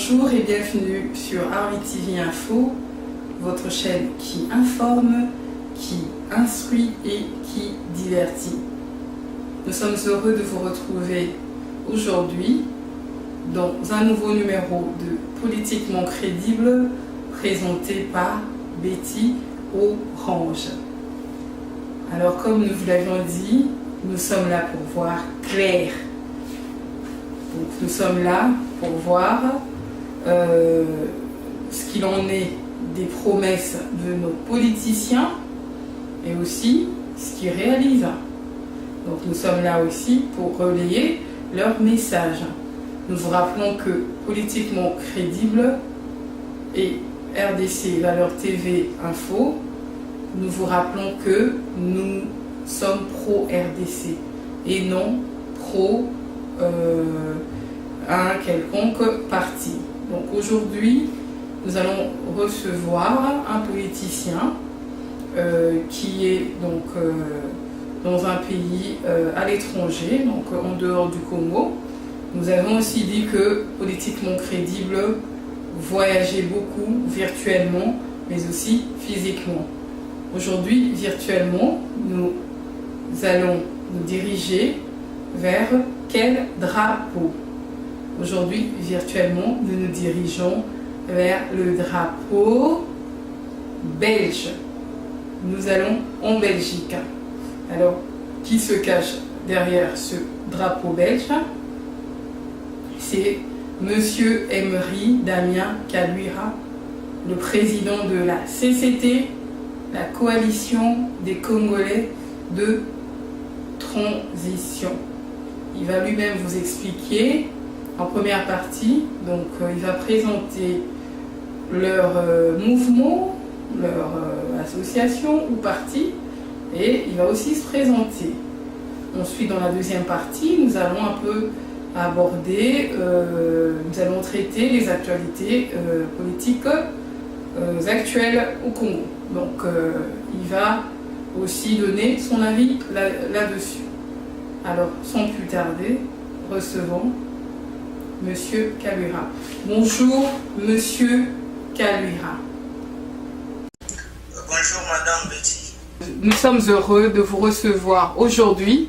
Bonjour et bienvenue sur Army TV Info, votre chaîne qui informe, qui instruit et qui divertit. Nous sommes heureux de vous retrouver aujourd'hui dans un nouveau numéro de Politiquement Crédible présenté par Betty Orange. Alors comme nous vous l'avions dit, nous sommes là pour voir clair. Donc, nous sommes là pour voir ce qu'il en est des promesses de nos politiciens et aussi ce qu'ils réalisent. Donc nous sommes là aussi pour relayer leurs messages. Nous vous rappelons que Politiquement Crédible et RDC Valeurs TV Info, nous vous rappelons que nous sommes pro-RDC et non pro un quelconque parti. Donc aujourd'hui, nous allons recevoir un politicien qui est donc dans un pays à l'étranger, donc en dehors du Congo. Nous avons aussi dit que Politiquement Crédible voyageait beaucoup virtuellement, mais aussi physiquement. Aujourd'hui, virtuellement, nous allons nous diriger vers quel drapeau? Aujourd'hui, virtuellement, nous nous dirigeons vers le drapeau belge. Nous allons en Belgique. Alors, qui se cache derrière ce drapeau belge? C'est Monsieur Emery Damien Kaluira, le président de la CCT, la coalition des Congolais de transition. Il va lui-même vous expliquer en première partie, donc il va présenter leur mouvement, leur association ou parti, et il va aussi se présenter. Ensuite, dans la deuxième partie, nous allons un peu aborder, nous allons traiter les actualités politiques actuelles au Congo. Donc il va aussi donner son avis là-dessus. Alors, sans plus tarder, recevons Monsieur Kaluira. Bonjour, Monsieur Kaluira. Bonjour, Madame Betty. Nous sommes heureux de vous recevoir aujourd'hui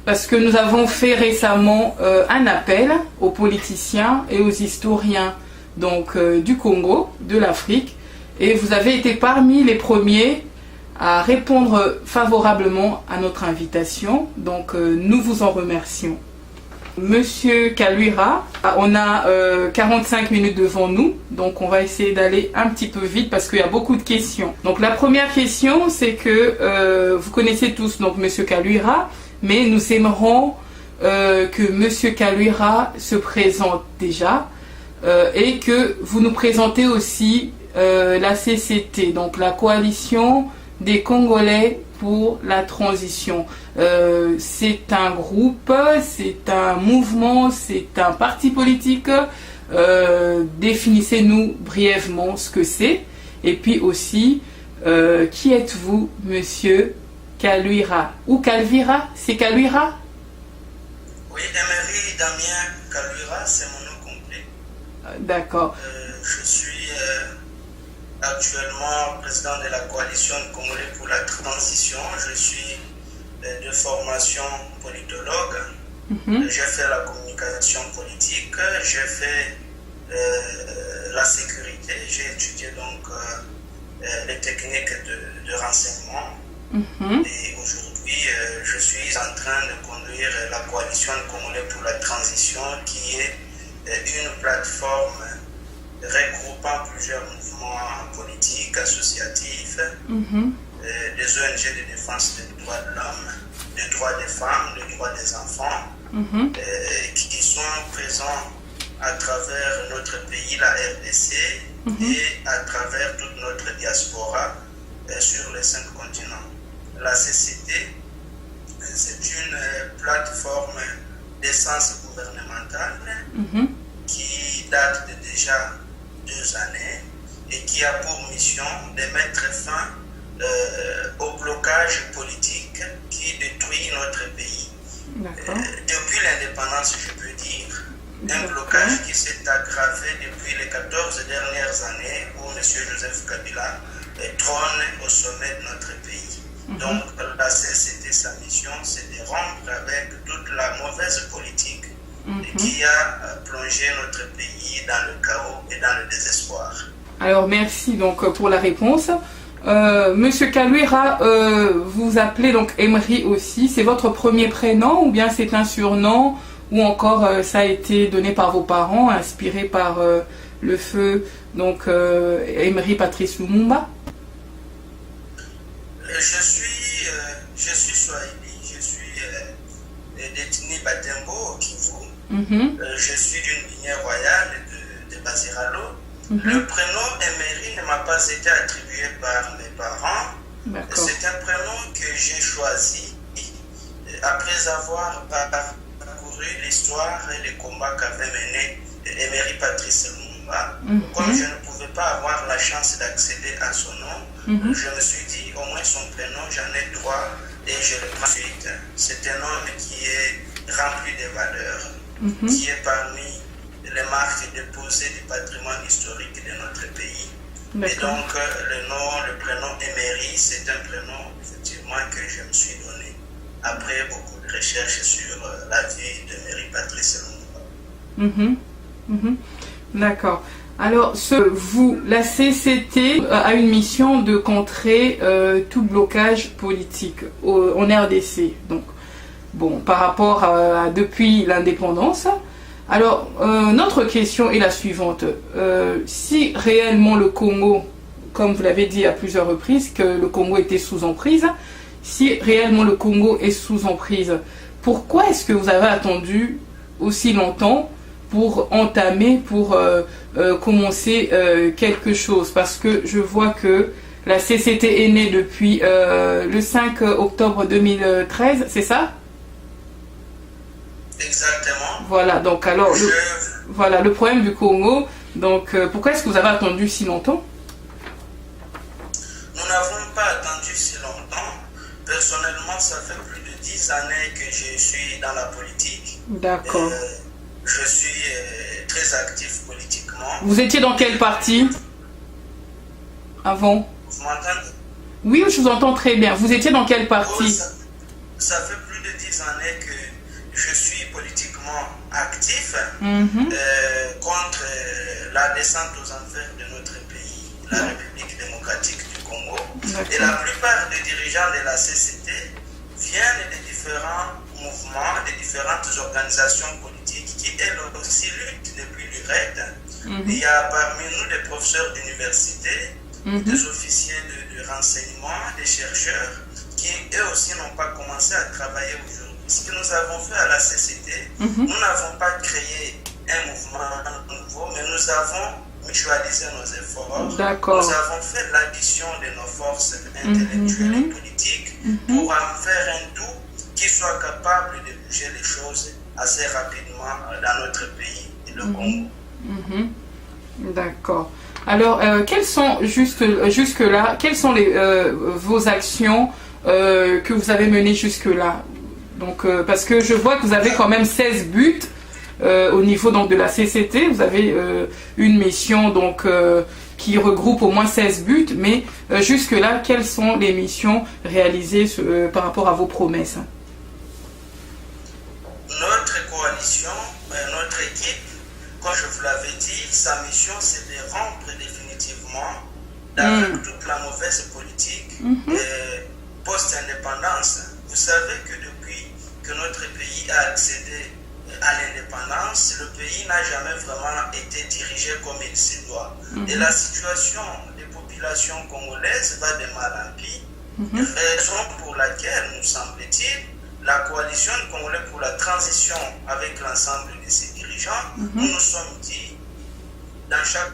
parce que nous avons fait récemment un appel aux politiciens et aux historiens donc, du Congo, de l'Afrique, et vous avez été parmi les premiers à répondre favorablement à notre invitation. Donc nous vous en remercions. Monsieur Kaluira, on a 45 minutes devant nous, donc on va essayer d'aller un petit peu vite parce qu'il y a beaucoup de questions. Donc la première question, c'est que vous connaissez tous donc Monsieur Kaluira, mais nous aimerons que Monsieur Kaluira se présente déjà et que vous nous présentez aussi la CCT, donc la coalition des Congolais pour la transition. C'est un groupe, c'est un mouvement, c'est un parti politique. Définissez-nous brièvement ce que c'est. Et puis aussi, qui êtes-vous, Monsieur Kaluira? Ou Kalvira? C'est Kaluira? Oui, Emery Damien Kaluira, c'est mon nom complet. D'accord. Je suis actuellement président de la coalition congolaise pour la transition. Je suis de formation politologue. J'ai fait la communication politique, j'ai fait la sécurité, j'ai étudié donc les techniques de renseignement. Et aujourd'hui, je suis en train de conduire la coalition congolaise pour la transition, qui est une plateforme regroupant plusieurs mouvements politiques, associatifs, des ONG de défense des droits de l'homme, des droits des femmes, des droits des enfants, qui sont présents à travers notre pays, la RDC, et à travers toute notre diaspora sur les 5 continents. La CCT, c'est une plateforme d'essence gouvernementale qui date de déjà 2 années et qui a pour mission de mettre fin au blocage politique qui détruit notre pays. Depuis l'indépendance, je peux dire, Un blocage qui s'est aggravé depuis les 14 dernières années où M. Joseph Kabila trône au sommet de notre pays. Donc la CCT, sa mission, c'est de rompre avec toute la mauvaise politique qui a plongé notre pays dans le chaos et dans le désespoir. Alors merci donc pour la réponse. Monsieur Kaluera, vous appelez donc Emery aussi. C'est votre premier prénom ou bien c'est un surnom ou encore ça a été donné par vos parents, inspiré par le feu donc Emery Patrice Lumumba? Je suis Swahili, je suis d'ethnie Batembo au Kivu. Je suis d'une lignée royale de Baziralo. Le prénom Emery ne m'a pas été attribué par mes parents. C'est un prénom que j'ai choisi après avoir parcouru l'histoire et les combats qu'avait mené Emery Patrice Lumumba. Comme je ne pouvais pas avoir la chance d'accéder à son nom, je me suis dit au moins son prénom, j'en ai droit et je le prends suite. C'est un homme qui est rempli de valeurs, qui est parmi les marques déposées du patrimoine historique de notre pays. Et donc le prénom Emery, c'est un prénom effectivement que je me suis donné après beaucoup de recherches sur la vie d'Emery Patrice Lumumba. D'accord. Alors, la CCT a une mission de contrer tout blocage politique en RDC. Donc, bon, par rapport à depuis l'indépendance. Alors, notre question est la suivante. Si réellement le Congo, comme vous l'avez dit à plusieurs reprises, que le Congo était sous emprise, si réellement le Congo est sous emprise, pourquoi est-ce que vous avez attendu aussi longtemps pour entamer, pour commencer quelque chose? Parce que je vois que la CCT est née depuis le 5 octobre 2013, c'est ça? Exactement. Voilà, donc alors, voilà le problème du Congo. Donc, pourquoi est-ce que vous avez attendu si longtemps? Nous n'avons pas attendu si longtemps. Personnellement, ça fait plus de 10 années que je suis dans la politique. D'accord. Je suis très actif politiquement. Vous étiez dans quel parti avant? Vous m'entendez? Oui, je vous entends très bien. Vous étiez dans quel parti? Ça fait plus de 10 années que je suis politiquement actif contre la descente aux enfers de notre pays, la République démocratique du Congo. Et la plupart des dirigeants de la CCT viennent des différents mouvements, des différentes organisations politiques qui, elles aussi, luttent depuis l'URED. Il y a parmi nous des professeurs d'université, des officiers de renseignement, des chercheurs qui, eux aussi, n'ont pas commencé à travailler aujourd'hui. Ce que nous avons fait à la CCT, nous n'avons pas créé un mouvement nouveau, mais nous avons mutualisé nos efforts. D'accord. Nous avons fait l'addition de nos forces intellectuelles et politiques pour en faire un tout qui soit capable de bouger les choses assez rapidement dans notre pays et le Congo. D'accord. Alors, quelles sont jusque-là, quelles sont vos actions que vous avez menées jusque-là? Donc, parce que je vois que vous avez quand même 16 buts au niveau donc, de la CCT. Vous avez une mission donc, qui regroupe au moins 16 buts. Mais jusque-là, quelles sont les missions réalisées par rapport à vos promesses? Notre coalition, notre équipe, comme je vous l'avais dit, sa mission c'est de rompre définitivement avec toute la mauvaise politique post-indépendance. Vous savez que depuis que notre pays a accédé à l'indépendance, le pays n'a jamais vraiment été dirigé comme il se doit. Et la situation des populations congolaises va de mal en pis, raison pour laquelle, nous semble-t-il, la coalition congolaise pour la transition avec l'ensemble de ses dirigeants, nous nous sommes dit, dans chaque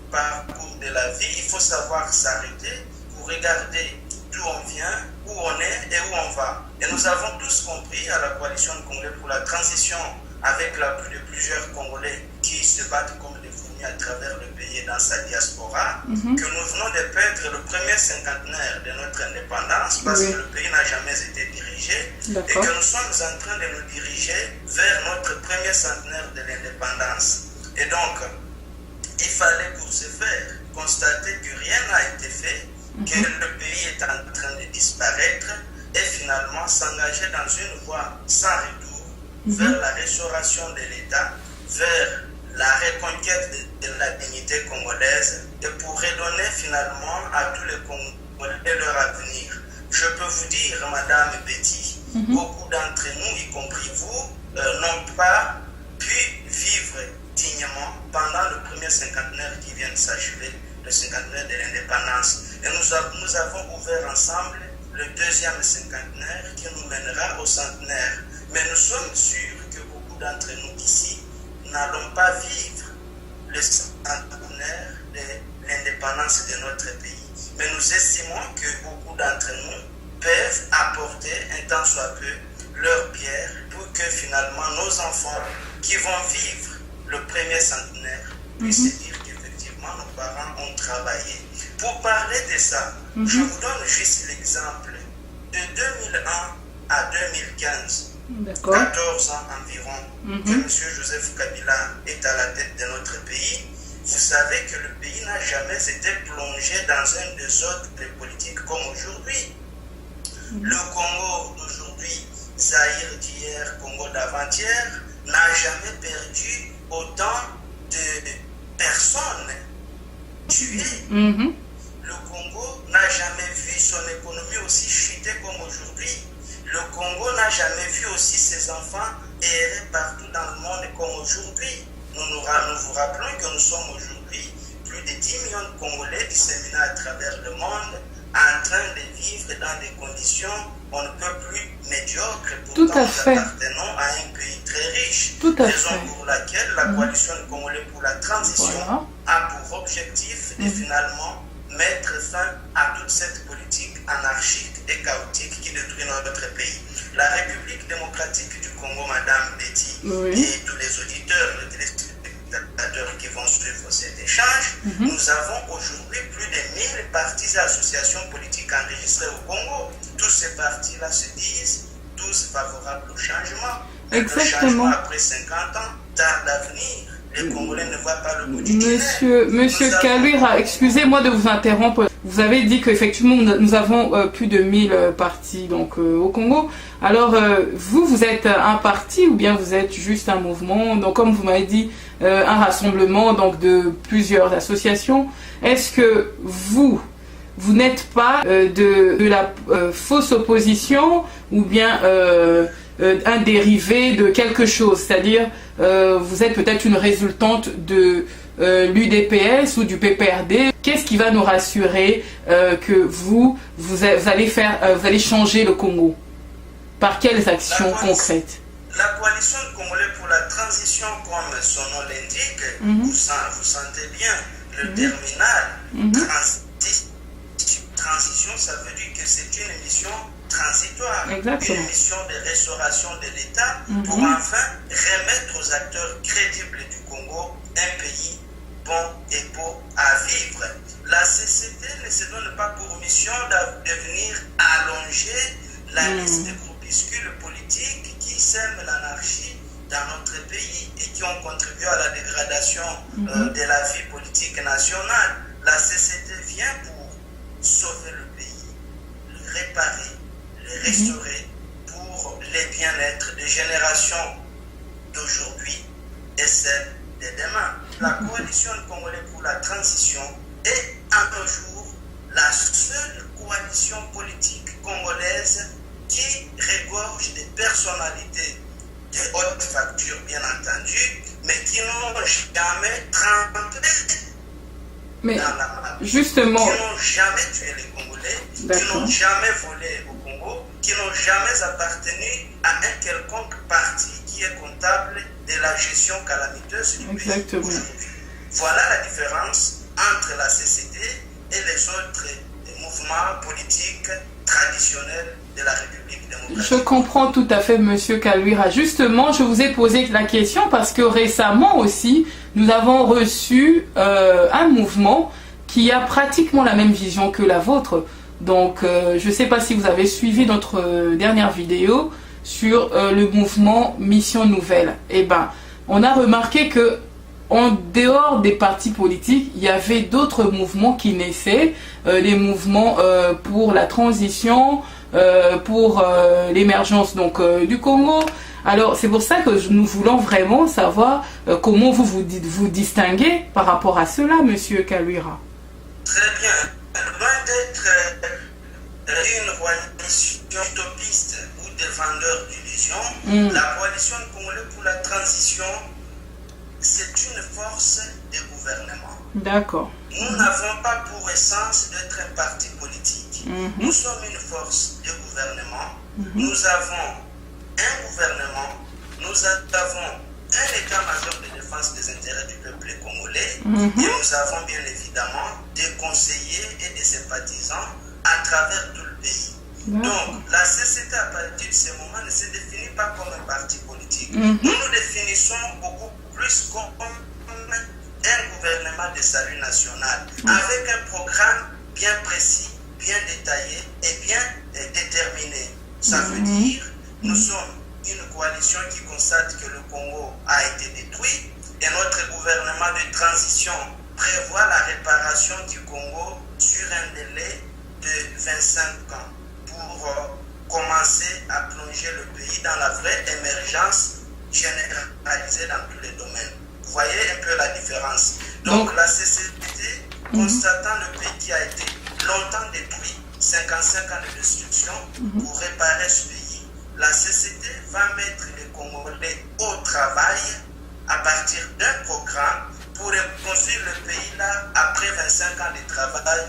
parcours de la vie, il faut savoir s'arrêter pour regarder d'où on vient, où on est et où on va. Et nous avons tous compris à la coalition congolaise pour la transition avec l'appui de plusieurs Congolais qui se battent comme des fourmis à travers le pays et dans sa diaspora, que nous venons de perdre le premier cinquantenaire de notre indépendance parce que le pays n'a jamais été dirigé et que nous sommes en train de nous diriger vers notre premier centenaire de l'indépendance. Et donc, il fallait pour ce faire constater que rien n'a été fait, que le pays est en train de disparaître et finalement s'engager dans une voie sans retour vers la restauration de l'État, vers la reconquête de la dignité congolaise et pour redonner finalement à tous les Congolais leur avenir. Je peux vous dire, Madame Betty, beaucoup d'entre nous, y compris vous, n'ont pas pu vivre dignement pendant le premier cinquantenaire qui vient de s'achever, le cinquantenaire de l'indépendance. Et nous avons ouvert ensemble le deuxième cinquantenaire qui nous mènera au centenaire. Mais nous sommes sûrs que beaucoup d'entre nous ici n'allons pas vivre le centenaire de l'indépendance de notre pays. Mais nous estimons que beaucoup d'entre nous peuvent apporter un tant soit peu leur pierre pour que finalement nos enfants qui vont vivre le premier centenaire puissent dire qu'effectivement nos parents ont travaillé. Pour parler de ça, je vous donne juste l'exemple de 2001 à 2015. 14 ans environ que M. Joseph Kabila est à la tête de notre pays. Vous savez que le pays n'a jamais été plongé dans un désordre politique comme aujourd'hui. Le Congo d'aujourd'hui, Zaïre d'hier, Congo d'avant-hier, n'a jamais perdu autant de personnes tuées. Le Congo n'a jamais vu son économie aussi chuter comme aujourd'hui. Le Congo n'a jamais vu aussi ses enfants errer partout dans le monde comme aujourd'hui. Nous vous rappelons que nous sommes aujourd'hui plus de 10 millions de Congolais disséminés à travers le monde en train de vivre dans des conditions on ne peut plus médiocres. Pourtant, nous appartenons à un pays très riche. Raison pour laquelle la coalition de Congolais pour la transition a pour objectif de finalement mettre fin à toute cette politique anarchique et chaotique qui détruit notre pays. La République démocratique du Congo, Madame Betty, et tous les auditeurs, les téléspectateurs qui vont suivre cet échange, nous avons aujourd'hui plus de 1000 partis et associations politiques enregistrés au Congo. Tous ces partis-là se disent tous favorables au changement. Exactement. Le changement après 50 ans tarde à venir. Les Congolais ne voient pas le bout du tunnel. Monsieur Kalwira, excusez-moi de vous interrompre. Vous avez dit qu'effectivement, nous avons plus de 1000 partis donc, au Congo. Alors, vous êtes un parti ou bien vous êtes juste un mouvement? Donc, comme vous m'avez dit, un rassemblement donc, de plusieurs associations. Est-ce que vous n'êtes pas de la fausse opposition ou bien un dérivé de quelque chose? C'est-à-dire, vous êtes peut-être une résultante de l'UDPS ou du PPRD. Qu'est-ce qui va nous rassurer que vous allez changer le Congo? Par quelles actions concrètes? La coalition de Congolais pour la transition, comme son nom l'indique, vous sentez bien le terminal. Transition, ça veut dire que c'est une mission transitoire, exactement, une mission de restauration de l'État pour enfin remettre aux acteurs crédibles du Congo un pays bon et beau à vivre. La CCT ne se donne pas pour mission de venir allonger la liste des groupuscules politiques qui sèment l'anarchie dans notre pays et qui ont contribué à la dégradation de la vie politique nationale. La CCT vient pour sauver le pays, le réparer, le restaurer pour les bien-être des générations d'aujourd'hui et celles de demain. La coalition congolaise pour la transition est à nos jours la seule coalition politique congolaise qui regorge des personnalités de haute facture, bien entendu, mais qui n'ont jamais trempé mais dans la maladie, justement, qui n'ont jamais tué les Congolais, qui n'ont jamais volé au Congo, qui n'ont jamais appartenu à un quelconque parti qui est comptable de la gestion calamiteuse du pays aujourd'hui. Voilà la différence entre la CCT et les autres mouvements politiques traditionnels de la République démocratique. Je comprends tout à fait, Monsieur Kaluira. Justement, je vous ai posé la question parce que récemment aussi, nous avons reçu un mouvement qui a pratiquement la même vision que la vôtre. Donc, je ne sais pas si vous avez suivi notre dernière vidéo sur le mouvement Mission Nouvelle. Eh bien, on a remarqué que en dehors des partis politiques, il y avait d'autres mouvements qui naissaient, les mouvements pour la transition, pour l'émergence donc du Congo. Alors c'est pour ça que nous voulons vraiment savoir comment vous distinguez par rapport à cela, Monsieur Kaluira. Très bien. Loin d'être une coalition utopiste ou défendeur d'illusions, la coalition congolaise pour la transition, c'est une force de gouvernement. D'accord. Nous n'avons pas pour essence d'être un parti politique. Nous sommes une force de gouvernement. Nous avons un gouvernement. Nous avons un état-major de défense des intérêts du peuple congolais. Et nous avons bien évidemment des conseillers et des sympathisants à travers tout le pays. Donc, la CCT à partir de ce moment ne se définit pas comme un parti politique. Nous nous définissons beaucoup plus comme un gouvernement de salut national, avec un programme bien précis, bien détaillé et bien déterminé. Ça veut dire, nous sommes une coalition qui constate que le Congo a été détruit et notre gouvernement de transition prévoit la réparation du Congo sur un délai de 25 ans pour commencer à plonger le pays dans la vraie émergence généralisée dans tous les domaines. Vous voyez un peu la différence. Donc la CCT, constatant le pays qui a été longtemps détruit, 55 ans de destruction, pour réparer ce pays, la CCT va mettre les Congolais au travail à partir d'un programme pour reconstruire le pays là après 25 ans de travail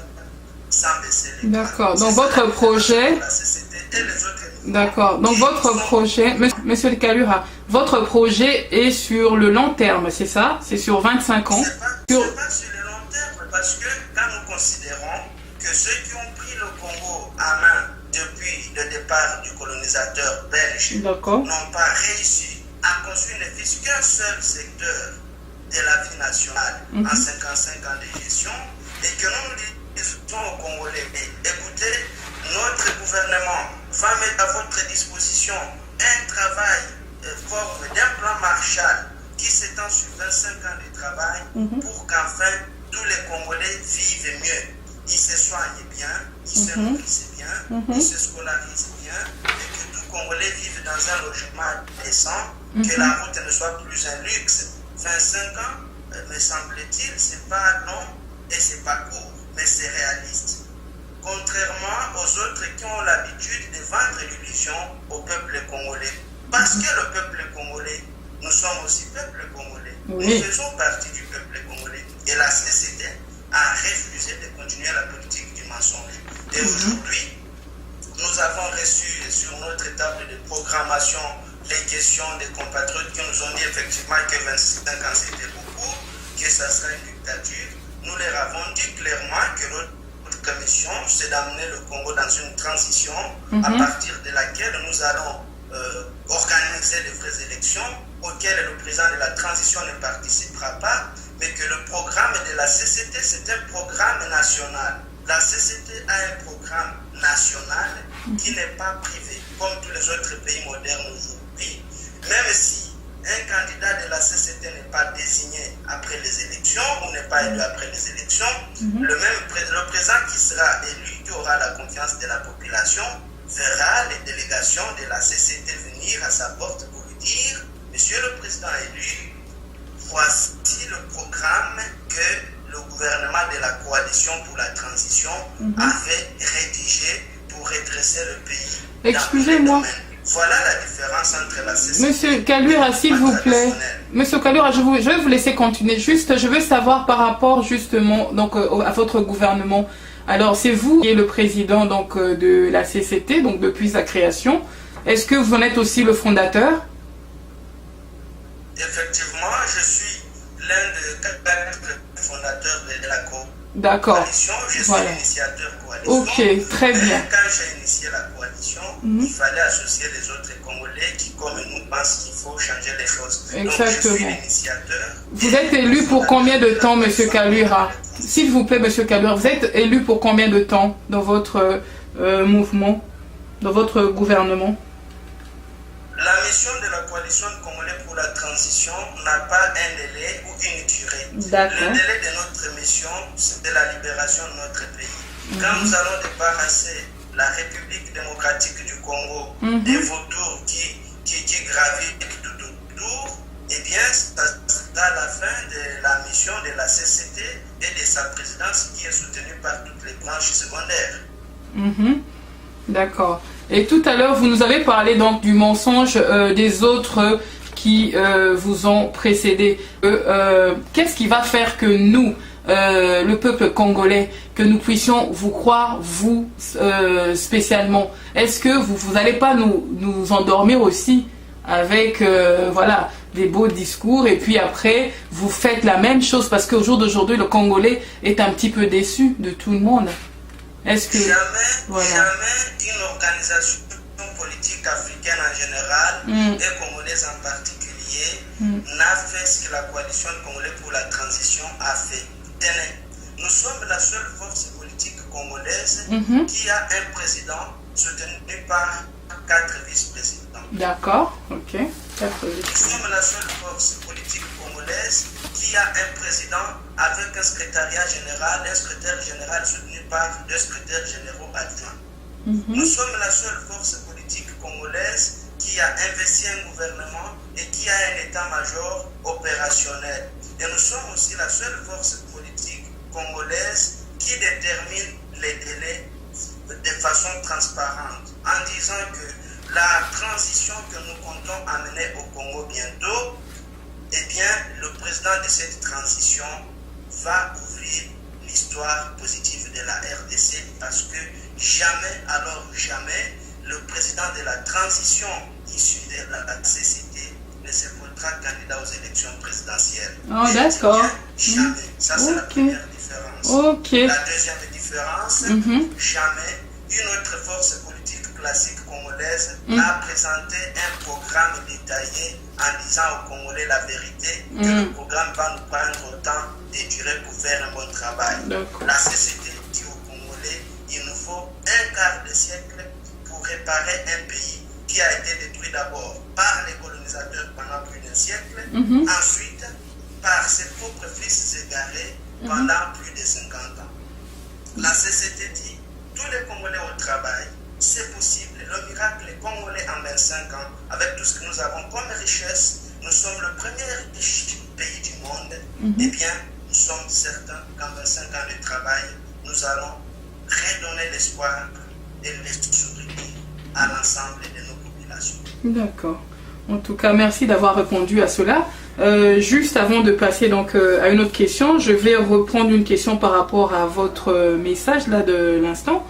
sans baisser les bras. D'accord. Donc votre projet... La CCT et les autres... D'accord. Donc votre projet, Monsieur Kaluira, votre projet est sur le long terme, c'est ça? C'est sur 25 ans? C'est pas sur le long terme, parce que quand nous considérons que ceux qui ont pris le Congo en main depuis le départ du colonisateur belge n'ont pas réussi à construire ne fût qu'un seul secteur de la vie nationale en 55 ans de gestion, et que nous disons aux Congolais, écoutez, notre gouvernement va mettre à votre disposition un travail forme d'un plan Marshall qui s'étend sur 25 ans de travail pour qu'enfin tous les Congolais vivent mieux. Ils se soignent bien, ils se nourrissent bien, ils se scolarisent bien, et que tout Congolais vive dans un logement décent, que la route ne soit plus un luxe. 25 ans, me semble-t-il, c'est pas long et c'est pas court, mais c'est réaliste. Contrairement aux autres qui ont l'habitude de vendre l'illusion au peuple congolais. Parce que le peuple congolais, nous sommes aussi peuple congolais. Nous faisons partie du peuple congolais. Et la CCT a refusé de continuer la politique du mensonge. Et aujourd'hui, nous avons reçu sur notre table de programmation les questions des compatriotes qui nous ont dit effectivement que 25 ans c'était beaucoup, que ça sera une dictature. Nous leur avons dit clairement que notre mission, c'est d'amener le Congo dans une transition à partir de laquelle nous allons organiser de vraies élections auxquelles le président de la transition ne participera pas, mais que le programme de la CCT, c'est un programme national. La CCT a un programme national qui n'est pas privé, comme tous les autres pays modernes aujourd'hui. Même si un candidat de la CCT n'est pas désigné après les élections ou n'est pas élu après les élections, le président qui sera élu, qui aura la confiance de la population, verra les délégations de la CCT venir à sa porte pour lui dire « Monsieur le président élu, voici le programme que le gouvernement de la coalition pour la transition avait rédigé pour redresser le pays. » Excusez-moi. Voilà la différence entre la CCT... Monsieur Kaluira, s'il vous plaît. Monsieur Kaluira, je vais vous laisser continuer. Juste, je veux savoir par rapport justement donc, à votre gouvernement. Alors, c'est vous qui êtes le président donc, de la CCT, donc depuis sa création. Est-ce que vous en êtes aussi le fondateur? Effectivement, je suis l'un des 4 fondateurs de la coalition. D'accord. Je suis l'initiateur coalition. Ok, très bien. Quand j'ai initié la coalition, il fallait associer les autres Congolais qui, comme nous, pensent qu'il faut changer les choses. Exactement. Donc, je suis l'initiateur. Vous êtes élu pour combien de temps, M. Kalura? S'il vous plaît, M. Kalura, vous êtes élu pour combien de temps dans votre mouvement, dans votre gouvernement? La mission de la coalition congolaise pour la transition n'a pas un délai ou une durée. Le délai de notre mission, c'est de la libération de notre pays. Quand nous allons débarrasser la République démocratique du Congo des vautours qui gravitent tout autour, eh bien, c'est à la fin de la mission de la CCT et de sa présidence qui est soutenue par toutes les branches secondaires. D'accord. Et tout à l'heure, vous nous avez parlé donc du mensonge des autres qui vous ont précédé. Qu'est-ce qui va faire que nous, le peuple congolais, que nous puissions vous croire, vous spécialement? Est-ce que vous n'allez pas nous endormir aussi avec voilà, des beaux discours et puis après vous faites la même chose? Parce qu'au jour d'aujourd'hui, le Congolais est un petit peu déçu de tout le monde. Est-ce que jamais une organisation politique africaine en général et congolaise en particulier n'a fait ce que la coalition congolaise pour la transition a fait. Tenez, nous sommes la seule force politique congolaise qui a un président soutenu par 4 vice-présidents. D'accord, ok. Nous sommes la seule force politique congolaise qui a un président avec un secrétariat général, un secrétaire général soutenu par 2 secrétaires généraux adjoints. Nous sommes la seule force politique congolaise qui a investi un gouvernement et qui a un état-major opérationnel. Et nous sommes aussi la seule force politique congolaise qui détermine les délais de façon transparente, en disant que la transition que nous comptons amener au Congo bientôt, eh bien, le président de cette transition va ouvrir l'histoire positive de la RDC parce que jamais, alors jamais, le président de la transition issu de la CCT ne se portera candidat aux élections présidentielles. Oh, d'accord. Jamais. Ça, c'est la première différence. La deuxième différence, jamais une autre force politique classique congolaise a présenté un programme détaillé en disant aux Congolais la vérité que le programme va nous prendre autant de durée pour faire un bon travail. La CCT dit aux Congolais, il nous faut un quart de siècle pour réparer un pays qui a été détruit d'abord par les colonisateurs pendant plus d'un siècle, ensuite par ses propres fils égarés pendant plus de 50 ans. La CCT dit, tous les Congolais au travail, c'est possible. Le miracle est congolais en 25 ans, avec tout ce que nous avons comme richesse, nous sommes le premier pays du monde. Eh bien, nous sommes certains qu'en 25 ans de travail, nous allons redonner l'espoir et l'esprit à l'ensemble de nos populations. D'accord. En tout cas, merci d'avoir répondu à cela. Juste avant de passer donc à une autre question, je vais reprendre une question par rapport à votre message là de l'instant.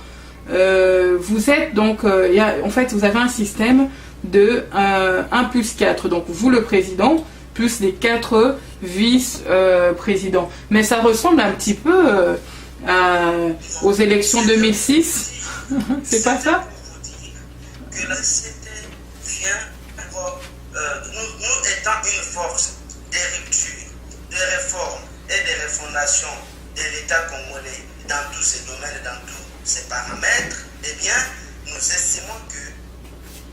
Vous êtes donc, en fait, vous avez un système de 1 plus 4, donc vous le président, plus les 4 vice-présidents. Mais ça ressemble un petit peu aux élections 2006, c'est pas ça? Que la CCT vient nous étant une force de rupture, de réforme et de refondation de l'État congolais dans tous ces domaines, dans tous ces paramètres, eh bien, nous estimons que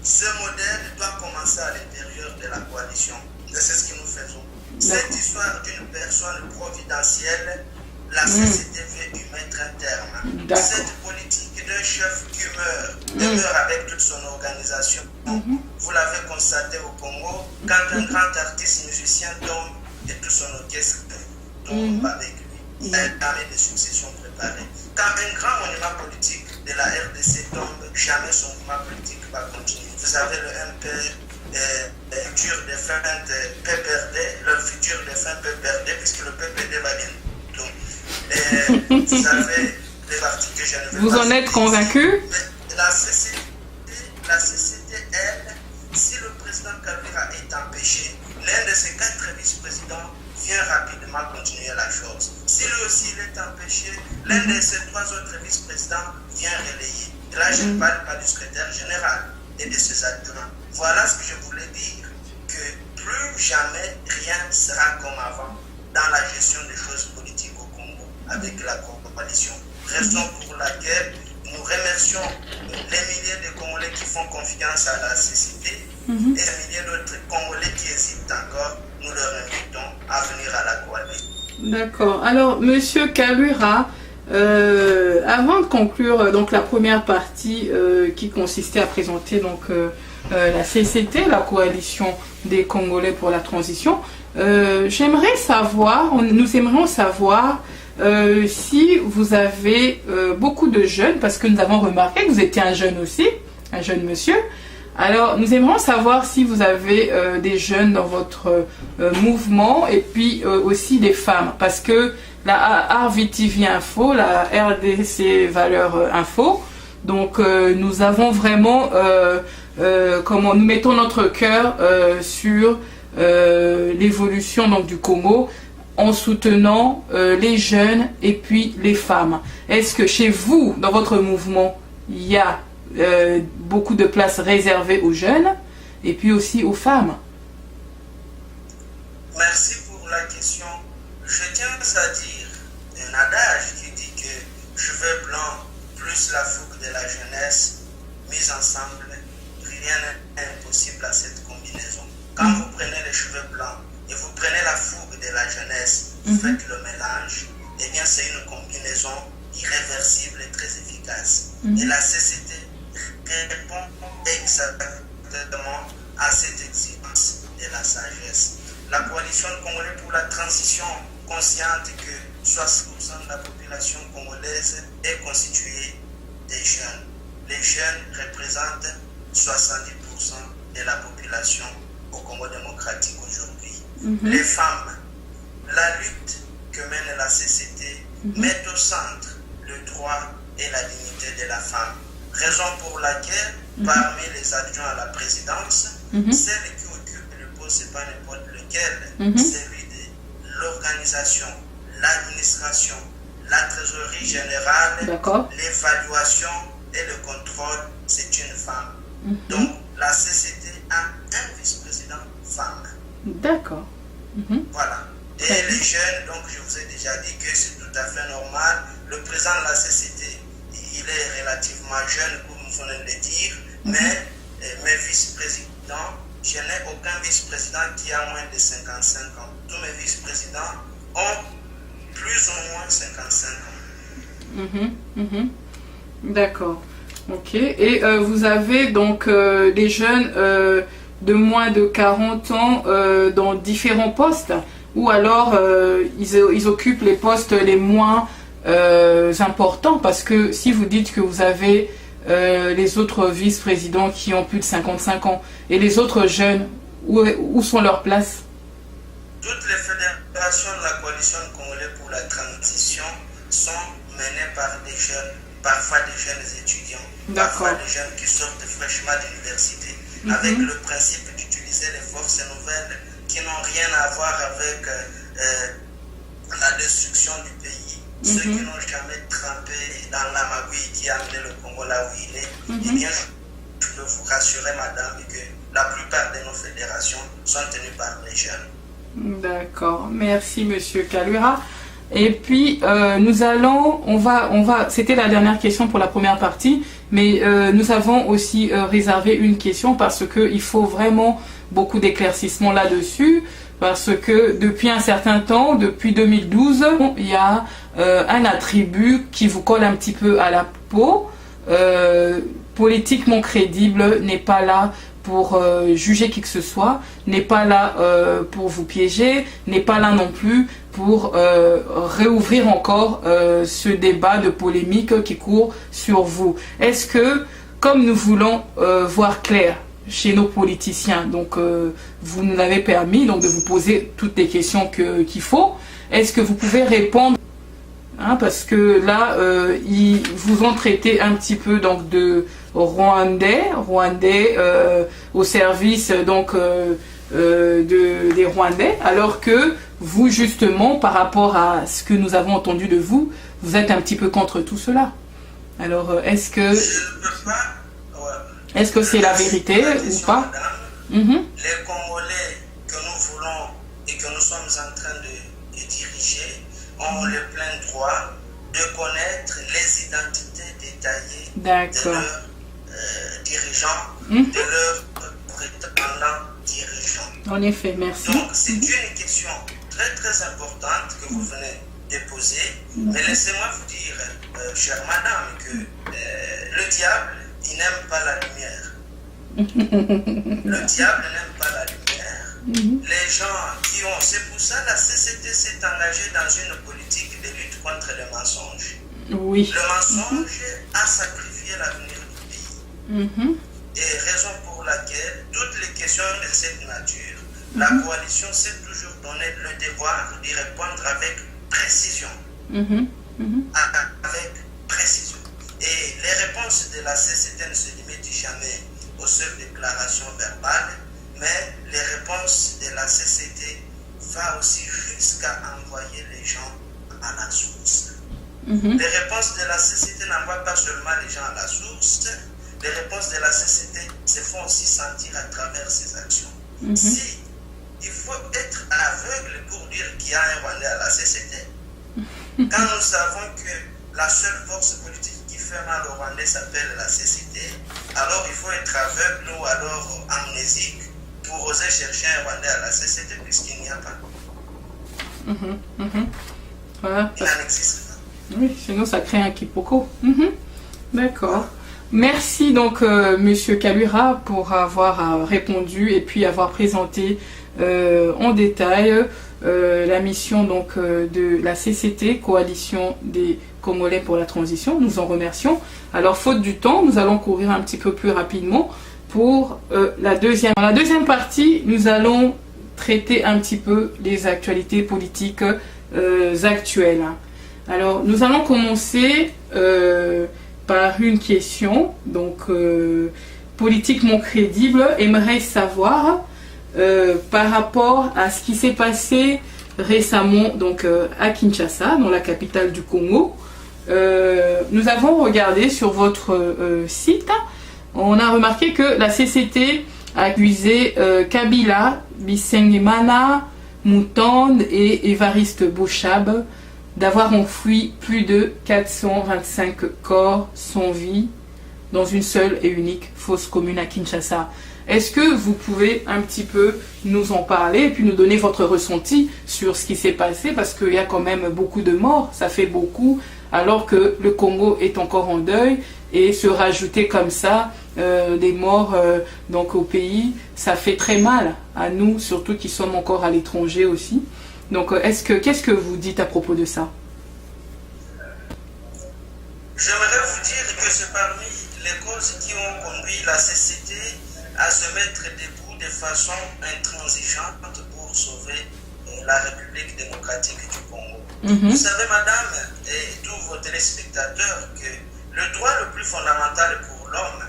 ce modèle doit commencer à l'intérieur de la coalition. Et c'est ce que nous faisons. Cette histoire d'une personne providentielle, la CCT veut y mettre un terme. Cette politique d'un chef qui meurt avec toute son organisation. Vous l'avez constaté au Congo, quand un grand artiste musicien tombe et tout son orchestre tombe avec lui. Il y a un arrêt de succession préparé. Quand un grand monument politique de la RDC tombe, jamais son mouvement politique va continuer. Vous avez le MP, le futur défunt PPRD, le futur défunt PPRD, puisque le PPD va bientôt. Vous avez les partis que je ne veux Vous pas en êtes citer. convaincu? La CCT, elle, si le président Kabila est empêché, l'un de ses 4 vice-présidents vient rapidement continuer la chose. Si lui aussi il est empêché, l'un de ses 3 autres vice-présidents vient relayer. Et là, je ne parle pas du secrétaire général. et de ses adjoints. Voilà ce que je voulais dire, que plus jamais rien ne sera comme avant dans la gestion des choses politiques au Congo avec la coalition. Raison pour laquelle nous remercions les milliers de Congolais qui font confiance à la CCT et les milliers d'autres Congolais qui hésitent encore. Nous leur invitons à venir à la coalition. D'accord. Alors, Monsieur Kaluira, avant de conclure donc la première partie qui consistait à présenter donc la CCT, la coalition des Congolais pour la transition, j'aimerais savoir, nous aimerions savoir si vous avez beaucoup de jeunes, parce que nous avons remarqué que vous étiez un jeune aussi, un jeune monsieur. Alors, nous aimerions savoir si vous avez des jeunes dans votre mouvement et puis aussi des femmes, parce que la RVTV Info, la RDC Valeurs Info, donc nous avons vraiment, comment nous mettons notre cœur sur l'évolution donc du Congo en soutenant les jeunes et puis les femmes. Est-ce que chez vous, dans votre mouvement, il y a beaucoup de places réservées aux jeunes et puis aussi aux femmes? Merci pour la question. Je tiens à dire un adage qui dit que cheveux blancs plus la fougue de la jeunesse, mis ensemble, rien n'est impossible à cette combinaison. Quand vous prenez les cheveux blancs et vous prenez la fougue de la jeunesse, vous faites le mélange, eh bien c'est une combinaison irréversible et très efficace. Et la CCT répond exactement à cette exigence de la sagesse. La coalition congolaise pour la transition, consciente que 60% de la population congolaise est constituée des jeunes. Les jeunes représentent 70% de la population au Congo démocratique aujourd'hui. Les femmes, la lutte que mène la CCT met au centre le droit et la dignité de la femme. Raison pour laquelle, parmi les adjoints à la présidence, celle qui occupe le poste, ce n'est pas n'importe lequel, celui de l'organisation, l'administration, la trésorerie générale, l'évaluation et le contrôle, c'est une femme. Donc, la CCT a un vice-président femme. D'accord. Voilà. Et les jeunes, donc je vous ai déjà dit que c'est tout à fait normal. Le président de la CCT, il est relativement jeune, comme vous venez de le dire, mais mes vice-présidents, je n'ai aucun vice-président qui a moins de 55 ans. Tous mes vice-présidents ont plus ou moins 55 ans. D'accord. Ok. Et vous avez donc des jeunes de moins de 40 ans dans différents postes, ou alors ils occupent les postes les moins importants, parce que si vous dites que vous avez les autres vice-présidents qui ont plus de 55 ans et les autres jeunes, où sont leurs places? Toutes les fédérations de la coalition congolaise pour la transition sont menées par des jeunes, parfois des jeunes étudiants, parfois des jeunes qui sortent fraîchement d'université, avec le principe d'utiliser les forces nouvelles qui n'ont rien à voir avec la destruction du pays. Ceux qui n'ont jamais trempé dans la magouille qui a amené le Congo là où il est, eh bien, je peux vous rassurer, madame, que la plupart de nos fédérations sont tenues par les jeunes. D'accord, merci Monsieur Kaluira. Et puis c'était la dernière question pour la première partie, mais nous avons aussi réservé une question parce qu'il faut vraiment beaucoup d'éclaircissements là-dessus, parce que depuis un certain temps, depuis 2012, il y a un attribut qui vous colle un petit peu à la peau. Politiquement crédible, n'est pas là pour juger qui que ce soit, n'est pas là pour vous piéger, n'est pas là non plus pour réouvrir encore ce débat de polémique qui court sur vous. Est-ce que, comme nous voulons voir clair chez nos politiciens, donc vous nous avez permis donc de vous poser toutes les questions qu'il faut, est-ce que vous pouvez répondre, hein, parce que là ils vous ont traité un petit peu donc de Rwandais au service donc des Rwandais, alors que vous justement par rapport à ce que nous avons entendu de vous, vous êtes un petit peu contre tout cela. Alors est-ce que... Est-ce que c'est la vérité ou pas? Les Congolais que nous voulons et que nous sommes en train de diriger ont le plein droit de connaître les identités détaillées de leurs dirigeants, de leurs prétendants dirigeants. En effet, merci. Donc, c'est une question très très importante que vous venez de poser. Mais laissez-moi vous dire, chère madame, que le diable, il n'aime pas la lumière. Le diable n'aime pas la lumière. Les gens qui ont... C'est pour ça que la CCT s'est engagée dans une politique de lutte contre le mensonge. Oui. Le mensonge a sacrifié l'avenir du pays. Et raison pour laquelle toutes les questions de cette nature, la coalition s'est toujours donné le devoir d'y répondre avec précision. Avec précision. Et les réponses de la CCT ne se limitent jamais aux seules déclarations verbales, mais les réponses de la CCT vont aussi jusqu'à envoyer les gens à la source. Les réponses de la CCT n'envoient pas seulement les gens à la source, les réponses de la CCT se font aussi sentir à travers ses actions. Si il faut être aveugle pour dire qu'il y a un Rwandais à la CCT, quand nous savons que la seule force politique qui fait mal au Rwandais s'appelle la CCT, alors il faut être aveugle ou alors amnésique pour oser chercher un Rwandais à la CCT puisqu'il n'y a pas. Voilà. Il n'en existe pas. Oui, sinon ça crée un quiproquo. D'accord. Merci donc Monsieur Kalura pour avoir répondu et puis avoir présenté en détail la mission donc de la CCT, Coalition des Congolais pour la transition. Nous en remercions. Alors faute du temps, nous allons courir un petit peu plus rapidement pour la deuxième. Dans la deuxième partie, nous allons traiter un petit peu les actualités politiques actuelles. Alors nous allons commencer par une question, donc politiquement crédible, aimerait savoir par rapport à ce qui s'est passé récemment donc à Kinshasa, dans la capitale du Congo. Nous avons regardé sur votre site, on a remarqué que la CCT a accusé Kabila, Bisengemana, Moutonde et Évariste Bochab d'avoir enfoui plus de 425 corps sans vie dans une seule et unique fosse commune à Kinshasa. Est-ce que vous pouvez un petit peu nous en parler et puis nous donner votre ressenti sur ce qui s'est passé, parce qu'il y a quand même beaucoup de morts, ça fait beaucoup, alors que le Congo est encore en deuil, et se rajouter comme ça des morts donc au pays, ça fait très mal à nous, surtout qui sommes encore à l'étranger aussi. Donc, qu'est-ce que vous dites à propos de ça? J'aimerais vous dire que c'est parmi les causes qui ont conduit la CCT à se mettre debout de façon intransigeante pour sauver la République démocratique du Congo. Vous savez, madame, et tous vos téléspectateurs, que le droit le plus fondamental pour l'homme,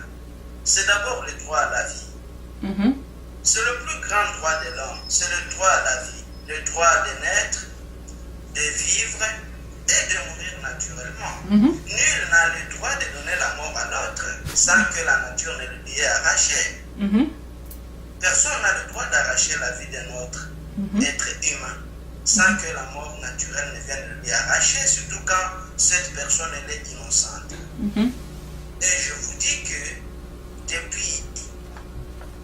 c'est d'abord le droit à la vie. C'est le plus grand droit de l'homme, c'est le droit à la vie. Le droit de naître, de vivre et de mourir naturellement. Nul n'a le droit de donner la mort à l'autre sans que la nature ne lui ait arraché. Personne n'a le droit d'arracher la vie d'un autre être humain sans que la mort naturelle ne vienne lui arracher, surtout quand cette personne elle est innocente. Et je vous dis que depuis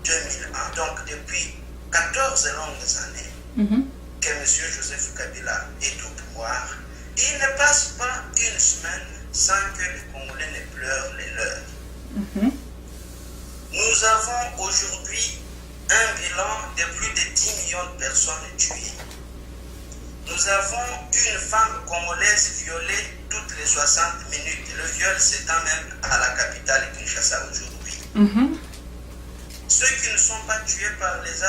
2001, donc depuis 14 longues années, que M. Joseph Kabila est au pouvoir, il ne passe pas une semaine sans que les Congolais ne pleurent les leurs. Nous avons aujourd'hui un bilan de plus de 10 millions de personnes tuées. Nous avons une femme congolaise violée toutes les 60 minutes. Le viol s'étend même à la capitale Kinshasa aujourd'hui. Ceux qui ne sont pas tués par les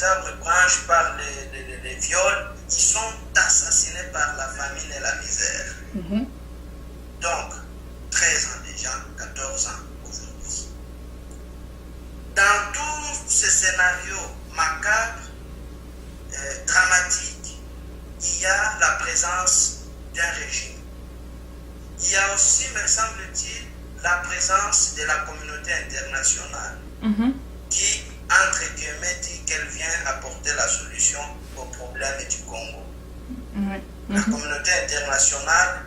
arbres branchent par les viols, ils sont assassinés par la famine et la misère. Donc, 13 ans déjà, 14 ans aujourd'hui. Dans tous ces scénarios macabres, dramatiques, il y a la présence d'un régime. Il y a aussi, me semble-t-il, la présence de la communauté internationale. qui, entre guillemets, dit qu'elle vient apporter la solution au problème du Congo. La communauté internationale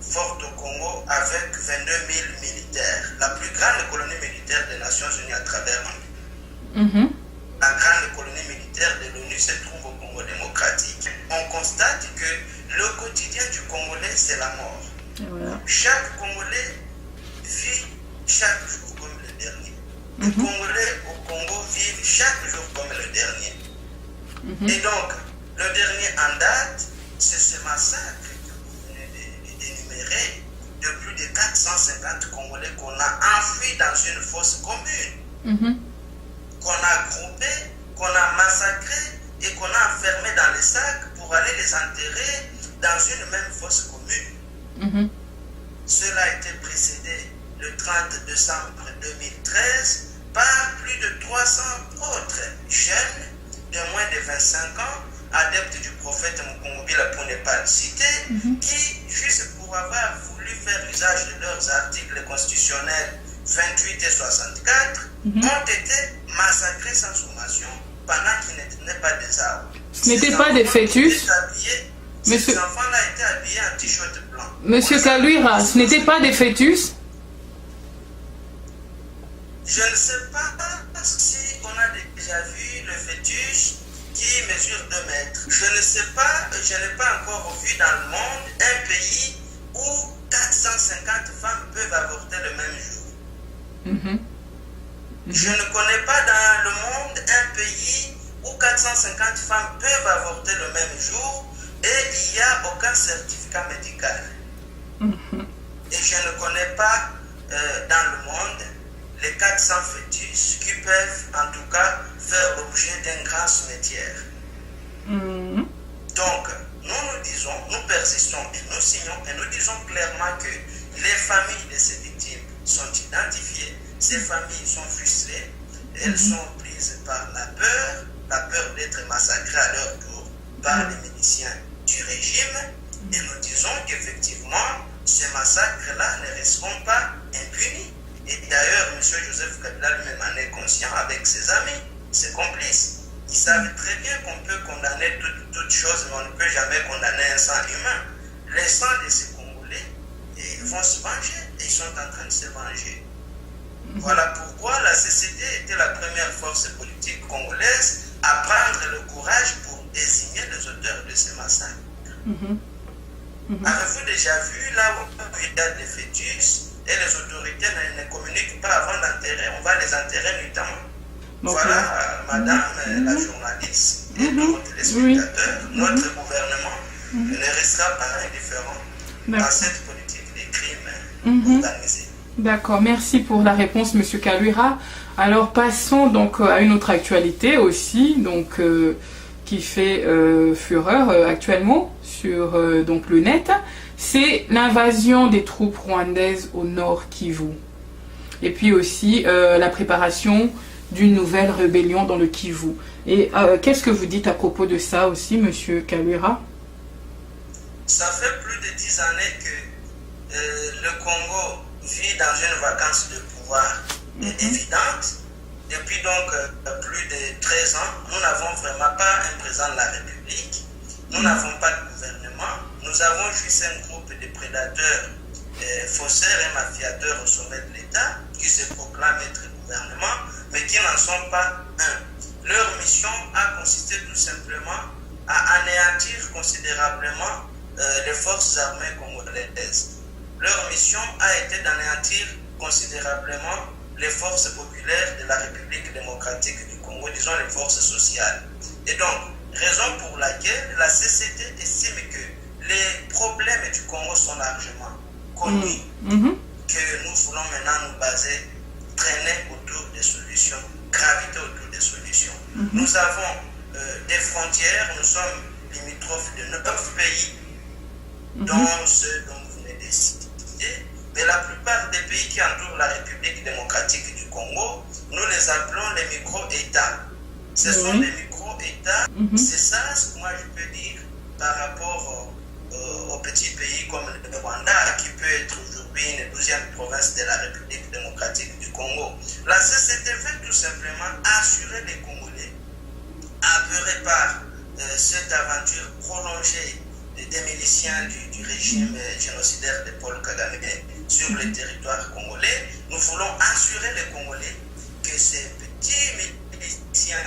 forte au Congo avec 22 000 militaires, la plus grande colonie militaire des Nations Unies à travers le monde. La grande colonie militaire de l'ONU se trouve au Congo démocratique. On constate que le quotidien du Congolais, c'est la mort. Voilà. Chaque Congolais vit chaque jour comme le dernier. Les Congolais au Congo vivent chaque jour comme le dernier. Et donc, le dernier en date, c'est ce massacre que vous venez d'énumérer de plus de 450 Congolais qu'on a enfouis dans une fosse commune, qu'on a groupé, qu'on a massacré et qu'on a enfermé dans les sacs pour aller les enterrer dans une même fosse commune. Cela a été précédé le 30 décembre 2013 par plus de 300 autres jeunes de moins de 25 ans, adeptes du prophète Mukungubila pour ne pas le citer, qui, juste pour avoir voulu faire usage de leurs articles constitutionnels 28 et 64, ont été massacrés sans sommation pendant qu'ils ne tenaient pas des armes. Ce n'étaient pas des fœtus. Ces enfants-là étaient habillés en t-shirt blanc. Monsieur Kaluira, ce n'étaient pas des fœtus? Je ne sais pas si on a déjà vu le fœtus qui mesure 2 mètres. Je ne sais pas, je n'ai pas encore vu dans le monde un pays où 450 femmes peuvent avorter le même jour. Je ne connais pas dans le monde un pays où 450 femmes peuvent avorter le même jour et il n'y a aucun certificat médical. Et je ne connais pas dans le monde les 400 fœtus qui peuvent en tout cas faire l'objet d'un grand cimetière. Donc, nous disons, nous persistons et nous signons et nous disons clairement que les familles de ces victimes sont identifiées, ces familles sont ficelées, elles sont prises par la peur d'être massacrées à leur tour par les miliciens du régime, et nous disons qu'effectivement, ces massacres-là ne resteront pas impunis. Et d'ailleurs, M. Joseph Kabila lui-même en est conscient avec ses amis, ses complices. Ils savent très bien qu'on peut condamner toutes choses, mais on ne peut jamais condamner un sang humain. Les sangs de ces Congolais, ils vont se venger, et ils sont en train de se venger. Voilà pourquoi la CCD était la première force politique congolaise à prendre le courage pour désigner les auteurs de ces massacres. Avez-vous déjà vu là où il y a des fœtus et les autorités ne communiquent pas avant d'enterrer, on va les enterrer nuitamment. Voilà, madame la journaliste et nos téléspectateurs, notre gouvernement ne restera pas indifférent dans cette politique des crimes organisés. D'accord, merci pour la réponse, Monsieur Kaluira. Alors passons donc à une autre actualité aussi, donc qui fait fureur actuellement sur donc le net. C'est l'invasion des troupes rwandaises au nord Kivu. Et puis aussi la préparation d'une nouvelle rébellion dans le Kivu. Et qu'est-ce que vous dites à propos de ça aussi, Monsieur Kaluira? Ça fait plus de 10 années que le Congo vit dans une vacance de pouvoir évidente. Depuis donc plus de 13 ans, nous n'avons vraiment pas un président de la République. Nous n'avons pas de gouvernement. Nous avons juste un groupe de prédateurs, faussaires et mafiateurs au sommet de l'État qui se proclament être gouvernement, mais qui n'en sont pas un. Leur mission a consisté tout simplement à anéantir considérablement les forces armées congolaises. Leur mission a été d'anéantir considérablement les forces populaires de la République démocratique du Congo, disons les forces sociales. Et donc, raison pour laquelle la CCD estime que les problèmes du Congo sont largement connus, que nous voulons maintenant nous baser, traîner autour des solutions, graviter autour des solutions. Nous avons des frontières, nous sommes limitrophes de 9 pays, dont ceux dont vous venez de citer, mais la plupart des pays qui entourent la République démocratique du Congo, nous les appelons les micro-États. Ce sont des micro-États, c'est ça ce que moi je peux dire par rapport aux petits pays comme le Rwanda, qui peut être aujourd'hui une 12e province de la République démocratique du Congo. La CCT veut tout simplement assurer les Congolais, apeurés par cette aventure prolongée des miliciens du régime génocidaire de Paul Kagame sur le territoire congolais. Nous voulons assurer les Congolais que ces petits miliciens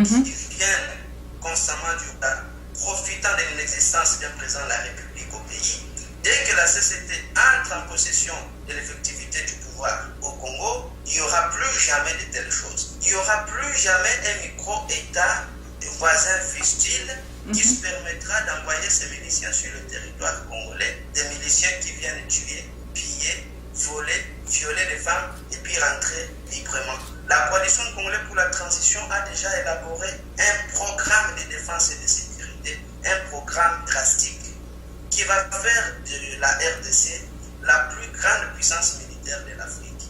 qui viennent constamment du bas, profitant de l'inexistence d'un président de la République au pays, dès que la CCT entre en possession de l'effectivité du pouvoir au Congo, il n'y aura plus jamais de telles choses. Il n'y aura plus jamais un micro-État de voisins fistiles qui se permettra d'envoyer ces miliciens sur le territoire congolais, des miliciens qui viennent tuer, piller, voler, violer les femmes et puis rentrer librement. La coalition congolaise pour la transition a déjà élaboré un programme de défense et de sécurité, un programme drastique qui va faire de la RDC la plus grande puissance militaire de l'Afrique.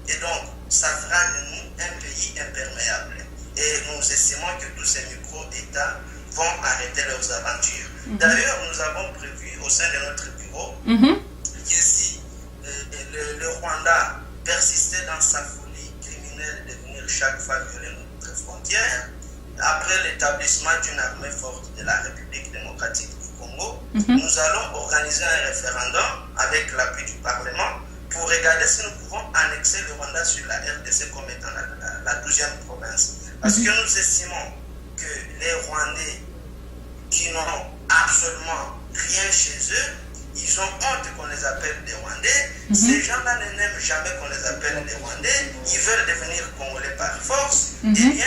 Et donc, ça fera de nous un pays imperméable. Et nous estimons que tous ces micro-États vont arrêter leurs aventures. D'ailleurs, nous avons prévu au sein de notre bureau que si le Rwanda persistait dans sa folie criminelle de venir chaque fois violer notre frontière, après l'établissement d'une armée forte de la République démocratique du Congo, nous allons organiser un référendum avec l'appui du Parlement pour regarder si nous pouvons annexer le Rwanda sur la RDC comme étant la 12e province. Parce que nous estimons que les Rwandais qui n'ont absolument rien chez eux, ils ont honte qu'on les appelle des Rwandais. Ces gens-là n'aiment jamais qu'on les appelle des Rwandais. Ils veulent devenir Congolais par force. Eh bien,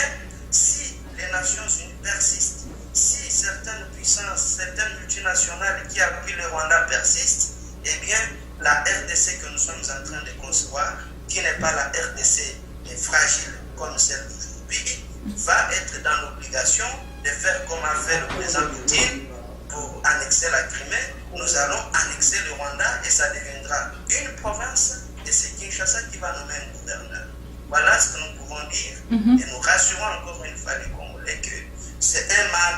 si les Nations Unies persistent, si certaines puissances, certaines multinationales qui appuient le Rwanda persistent, eh bien, la RDC que nous sommes en train de concevoir, qui n'est pas la RDC mais fragile comme celle d'aujourd'hui, va être dans l'obligation de faire comme a fait le président Poutine pour annexer la Crimée. Nous allons annexer le Rwanda et ça deviendra une province et c'est Kinshasa qui va nommer un gouverneur. Voilà ce que nous pouvons dire et nous rassurons encore une fois les Congolais que c'est un mal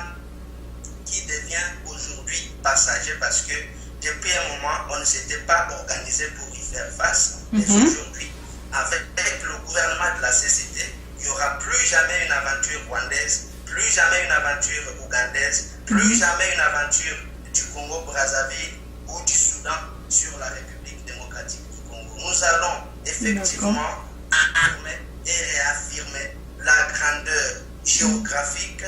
qui devient aujourd'hui passager parce que depuis un moment on ne s'était pas organisé pour y faire face. Mais aujourd'hui, avec le gouvernement de la CCT, il n'y aura plus jamais une aventure rwandaise, plus jamais une aventure ougandaise, plus jamais une aventure du Congo-Brazzaville ou du Soudan sur la République démocratique du Congo. Nous allons effectivement affirmer et réaffirmer la grandeur géographique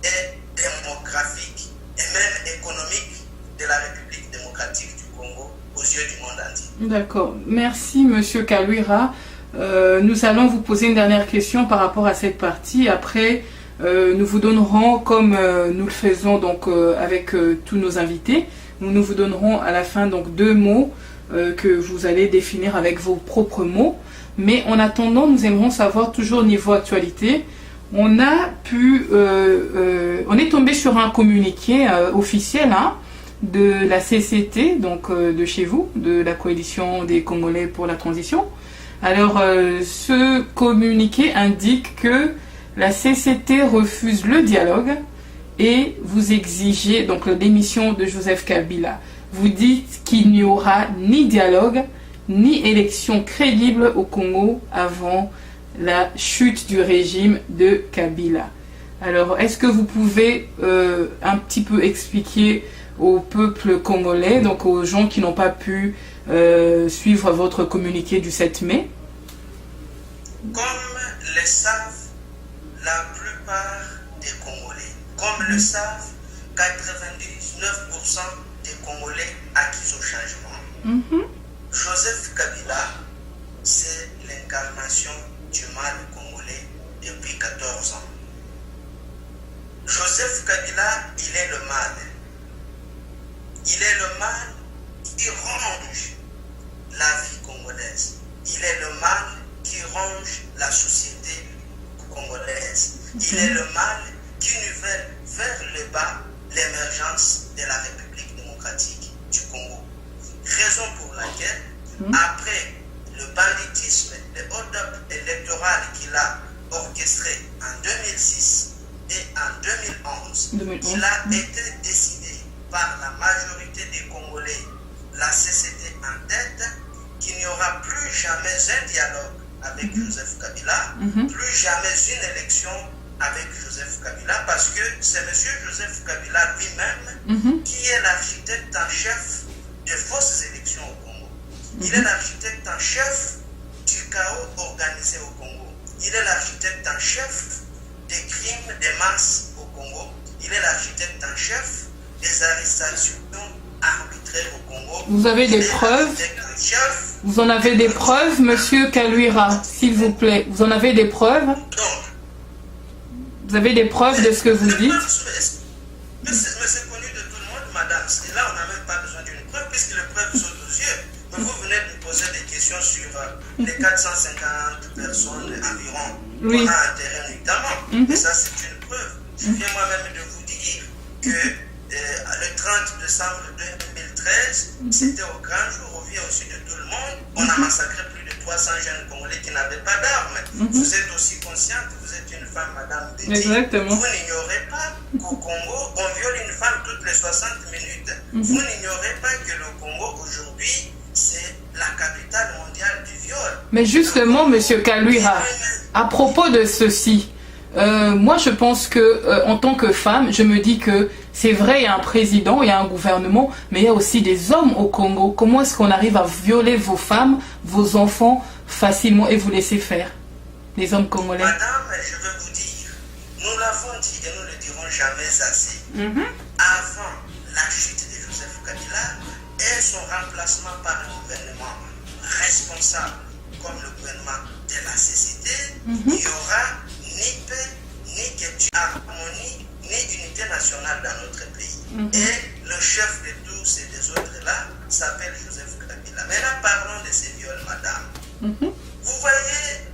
et démographique et même économique de la République démocratique du Congo aux yeux du monde entier. D'accord. Merci, Monsieur Kaluira. Nous allons vous poser une dernière question par rapport à cette partie. Après, nous vous donnerons, comme nous le faisons donc avec tous nos invités, nous vous donnerons à la fin donc 2 mots que vous allez définir avec vos propres mots. Mais en attendant, nous aimerons savoir toujours au niveau actualité. On est tombé sur un communiqué officiel de la CCT, donc de chez vous, de la coalition des Congolais pour la transition. Alors, ce communiqué indique que la CCT refuse le dialogue et vous exigez donc la démission de Joseph Kabila. Vous dites qu'il n'y aura ni dialogue, ni élection crédible au Congo avant la chute du régime de Kabila. Alors, est-ce que vous pouvez un petit peu expliquer au peuple congolais, donc aux gens qui n'ont pas pu suivre votre communiqué du 7 mai? Comme le savent la plupart des Congolais, comme le savent 99% des Congolais acquis au changement, Joseph Kabila, c'est l'incarnation du mal congolais depuis 14 ans. Joseph Kabila, il est le mal. Il est le mal qui ronge la vie congolaise. Il est le mal qui ronge la société congolaise. Il est le mal qui nivelle vers le bas l'émergence de la République démocratique du Congo. Raison pour laquelle, après le banditisme, le hold-up électoral qu'il a orchestré en 2006 et en 2011, il a été décidé par la majorité des Congolais, la CCT en tête, qu'il n'y aura plus jamais un dialogue avec Joseph Kabila, plus jamais une élection avec Joseph Kabila, parce que c'est M. Joseph Kabila lui-même qui est l'architecte en chef de fausses élections au Congo. Il est l'architecte en chef du chaos organisé au Congo. Il est l'architecte en chef des crimes de masse au Congo. Il est l'architecte en chef des arrestations arbitraires au Congo. Vous avez des preuves? Vous en avez des preuves, Monsieur Kaluira, s'il vous plaît? Vous en avez des preuves? Vous avez des preuves de ce que vous dites? Mais c'est connu de tout le monde, madame. Là, on n'a même pas besoin d'une preuve, puisque les preuves sont aux yeux. Mais vous venez de me poser des questions sur les 450 personnes environ qu'on a enterrées notamment. Et ça, c'est une preuve. Je viens moi-même de vous dire que le 30 décembre 2013, c'était au grand jour, au vu aussi de tout le monde. On a massacré plus de 300 jeunes Congolais qui n'avaient pas d'armes. Vous êtes aussi consciente, vous êtes une femme, madame Betty. Exactement. Vous n'ignorez pas qu'au Congo, on viole une femme toutes les 60 minutes. Vous n'ignorez pas que le Congo, aujourd'hui, c'est la capitale mondiale du viol. Mais justement, Monsieur Kaluira, à propos de ceci, moi je pense que en tant que femme, je me dis que c'est vrai, il y a un président, il y a un gouvernement, mais il y a aussi des hommes au Congo. Comment est-ce qu'on arrive à violer vos femmes, vos enfants facilement et vous laisser faire, les hommes congolais? Madame, je veux vous dire, nous l'avons dit et nous ne le dirons jamais assez. Avant la chute de Joseph Kabila et son remplacement par un gouvernement responsable comme le gouvernement de la CCT, il n'y aura ni paix, ni harmonie, ni unité nationale dans notre pays. Et le chef de tous ces des autres-là s'appelle Joseph Kabila. Maintenant, parlons de ces viols, madame. Vous voyez,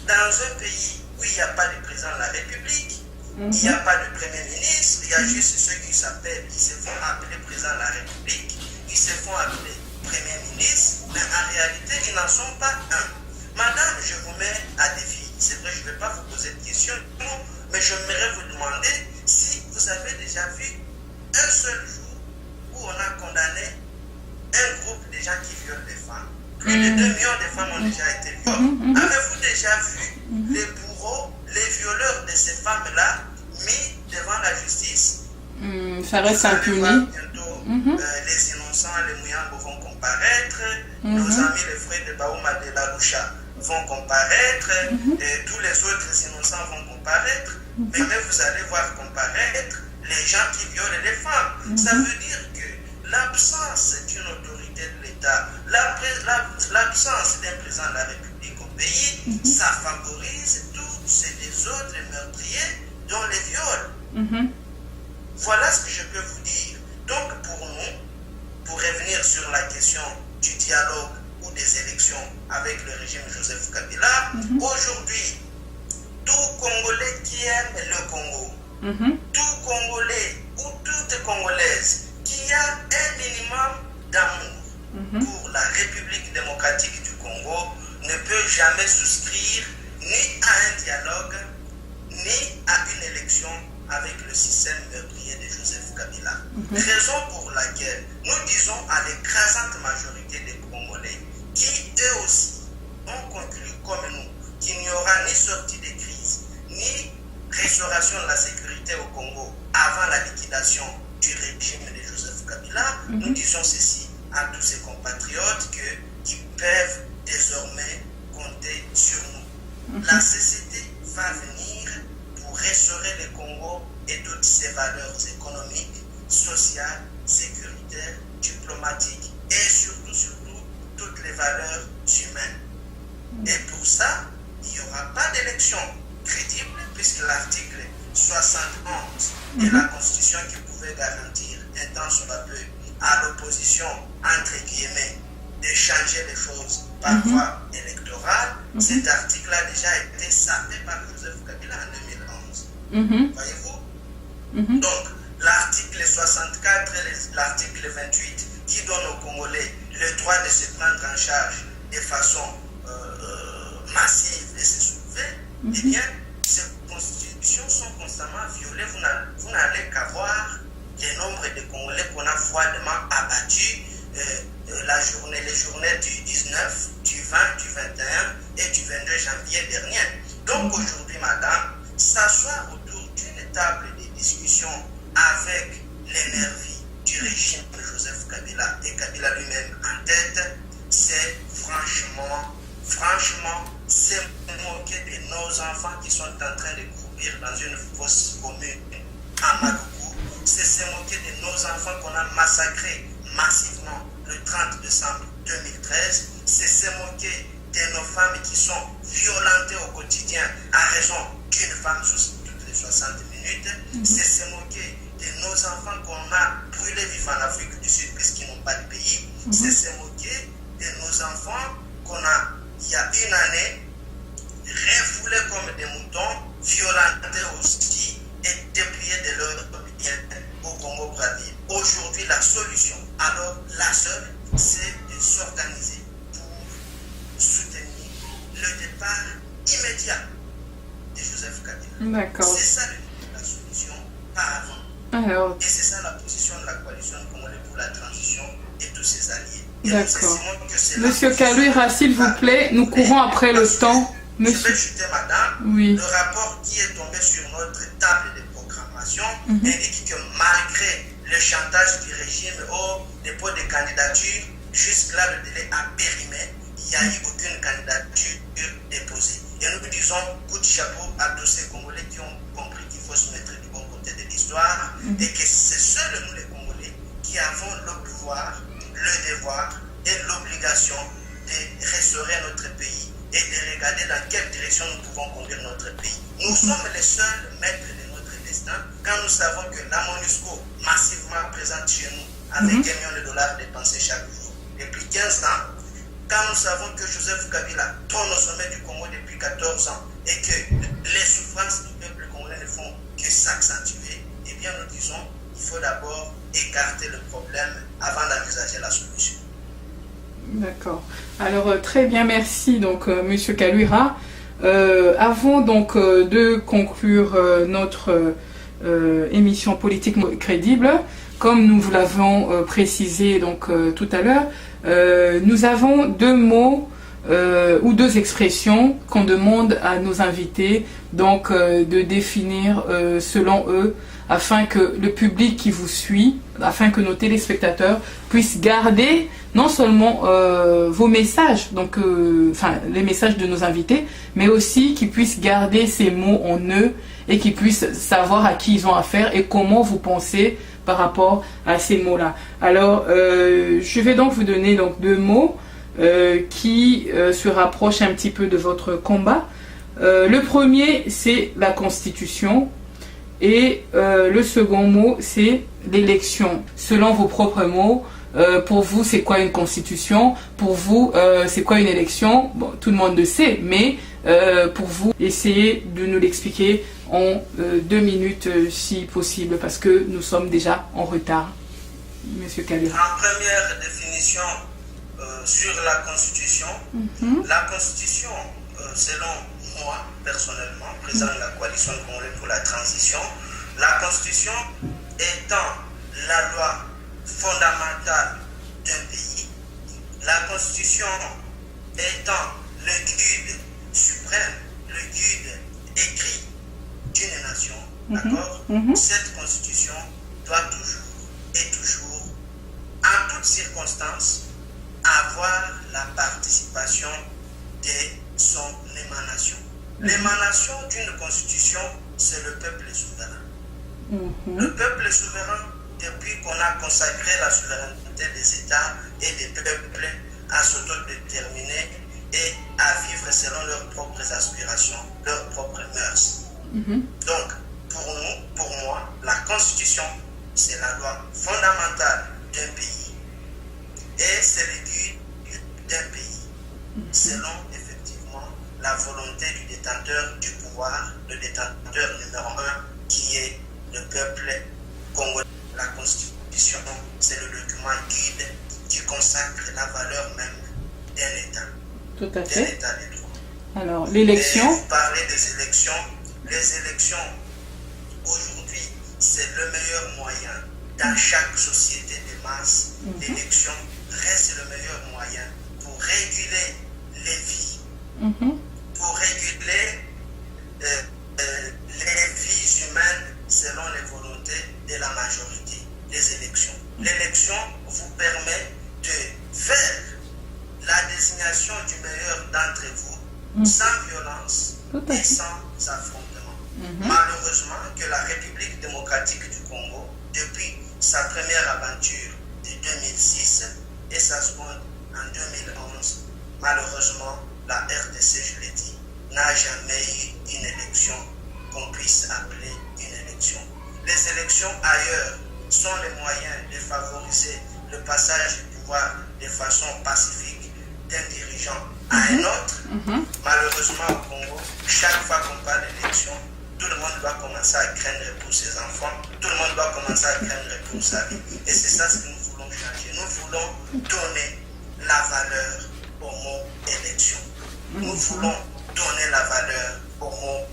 dans un pays où il n'y a pas de président de la République, il n'y a pas de premier ministre, il y a juste ceux qui se font appeler président de la République, ils se font appeler premier ministre, mais en réalité, ils n'en sont pas un. Madame, je vous mets à défi. C'est vrai, je ne vais pas vous poser de questions, mais j'aimerais vous demander si vous avez déjà vu un seul jour où on a condamné un groupe de gens qui violent les femmes. Plus de 2 millions de femmes ont déjà été violées. Avez-vous déjà vu les bourreaux, les violeurs de ces femmes-là mis devant la justice? Ça reste impuni. Bientôt, les innocents, les Mouyambos vont comparaître, nos amis les frères de Baouma de la Loucha vont comparaître, et tous les autres innocents vont comparaître, mais vous allez voir comparaître les gens qui violent les femmes. Ça veut dire que l'absence d'une autorité de l'État, l'absence d'un président de la République au pays, ça favorise tous ces autres meurtriers, dont les viols. Voilà ce que je peux vous dire. Donc pour nous, pour revenir sur la question du dialogue ou des élections avec le régime Joseph Kabila, aujourd'hui, tout Congolais qui aime le Congo, tout Congolais ou toute Congolaise qui a un minimum d'amour pour la République démocratique du Congo ne peut jamais souscrire ni à un dialogue, ni à une élection avec le système meurtrier de Joseph Kabila. Raison pour laquelle nous disons à l'écrasante majorité des Congolais qui eux aussi ont conclu comme nous qu'il n'y aura ni sortie de crise, ni restauration de la sécurité au Congo avant la liquidation du régime de Joseph Kabila. Nous disons ceci à tous ces compatriotes qui peuvent désormais compter sur nous. La CCT va venir pour restaurer le Congo et toutes ses valeurs économiques, sociales, sécuritaires, diplomatiques et surtout toutes les valeurs humaines. Et pour ça, il n'y aura pas d'élection crédible puisque l'article 71 de la Constitution qui pouvait garantir un temps soit peu à l'opposition, entre guillemets, de changer les choses par voie électorale, cet article a déjà été sapé par Joseph Kabila en 2011. Voyez-vous? Donc, l'article 64 et l'article 28 qui donne aux Congolais le droit de se prendre en charge de façon massive et se soulever, eh bien, ces constitutions sont constamment violées. Vous n'allez qu'à voir le nombre de Congolais qu'on a froidement abattus les journées du 19, du 20, du table des discussions avec l'énergie du régime de Joseph Kabila et Kabila lui-même en tête, c'est franchement, c'est moquer de nos enfants qui sont en train de courir dans une fosse commune à Maluku. C'est se moquer de nos enfants qu'on a massacrés massivement le 30 décembre 2013. C'est se moquer de nos femmes qui sont violentées au quotidien à raison d'une femme toutes les 60 minutes. C'est se moquer de nos enfants qu'on a brûlés vifs en Afrique du Sud puisqu'ils n'ont pas de pays. C'est se moquer de nos enfants qu'on a, il y a une année, refoulés comme des moutons, violentés aussi et dépouillés de leur bien au Congo-Brazzaville. Aujourd'hui, la solution, alors la seule, c'est de s'organiser pour soutenir le départ immédiat de Joseph Kabila. D'accord. C'est ça la solution, pas avant. Alors, et c'est ça la position de la coalition congolaise pour la transition et tous ses alliés. d'accord. Monsieur Kaluira, s'il vous plaît, nous courons après le temps. Monsieur... Je vais chuter, madame. Oui. Le rapport qui est tombé sur notre table de programmation indique que malgré le chantage du régime au dépôt des candidatures, jusque-là, le délai a périmé. Il n'y a eu aucune candidature déposée. Et nous disons coup de chapeau à tous ces Congolais qui ont compris qu'il faut se mettre du bon côté de l'histoire et que c'est seuls nous les Congolais qui avons le pouvoir, le devoir et l'obligation de restaurer notre pays et de regarder dans quelle direction nous pouvons conduire notre pays. Nous sommes les seuls maîtres de notre destin quand nous savons que la MONUSCO massivement présente chez nous avec 1 million de dollars dépensés chaque jour depuis 15 ans, quand nous savons que Joseph Kabila tourne au sommet du Congo depuis 14 ans et que les souffrances du peuple congolais ne font que s'accentuer, eh bien nous disons qu'il faut d'abord écarter le problème avant d'envisager la solution. D'accord. Alors très bien, merci donc Monsieur Kaluira. Avant donc de conclure notre émission politique crédible, comme nous vous l'avons précisé donc tout à l'heure, nous avons 2 mots ou 2 expressions qu'on demande à nos invités donc de définir selon eux, afin que le public qui vous suit, afin que nos téléspectateurs puissent garder non seulement vos messages, donc les messages de nos invités, mais aussi qu'ils puissent garder ces mots en eux et qu'ils puissent savoir à qui ils ont affaire et comment vous pensez par rapport à ces mots-là. Alors, je vais donc vous donner donc 2 mots qui se rapprochent un petit peu de votre combat. Le premier, c'est la Constitution. Et le second mot, c'est l'élection. Selon vos propres mots, pour vous, c'est quoi une constitution? Pour vous, c'est quoi une élection? Bon, tout le monde le sait, mais pour vous, essayez de nous l'expliquer en 2 minutes si possible, parce que nous sommes déjà en retard. Monsieur Kaluira. En première définition sur la constitution, la constitution, selon moi, personnellement, président de la coalition congolaise pour la transition, la Constitution étant la loi fondamentale d'un pays, la Constitution étant le guide suprême, le guide écrit d'une nation, d'accord? Cette Constitution doit toujours, en toutes circonstances, avoir la participation de son émanation. L'émanation d'une constitution, c'est le peuple souverain. Le peuple souverain, depuis qu'on a consacré la souveraineté des États et des peuples à s'autodéterminer et à vivre selon leurs propres aspirations, leurs propres mœurs. Donc, pour moi, la constitution, c'est la loi fondamentale d'un pays et c'est le guide d'un pays, selon la volonté du détenteur du pouvoir, le détenteur numéro 1 qui est le peuple congolais. La Constitution, c'est le document guide qui consacre la valeur même d'un État. Tout à fait. D'un État de droit. Alors, l'élection. Vous parlez des élections. Les élections, aujourd'hui, c'est le meilleur moyen. Dans chaque société de masse, l'élection reste le meilleur moyen pour réguler les vies. Pour réguler les vies humaines démocratique du Congo depuis sa première aventure de 2006 et sa seconde en 2011. Malheureusement, la RDC, je l'ai dit, n'a jamais eu une élection qu'on puisse appeler une élection. Les élections ailleurs sont les moyens de favoriser le passage du pouvoir de façon pacifique d'un dirigeant à un autre. Malheureusement, au Congo, chaque fois qu'on parle d'élection, tout le monde doit commencer à craindre pour ses enfants, tout le monde doit commencer à craindre pour sa vie. Et c'est ça ce que nous voulons changer. Nous voulons donner la valeur au mot élection. Nous voulons donner la valeur au mot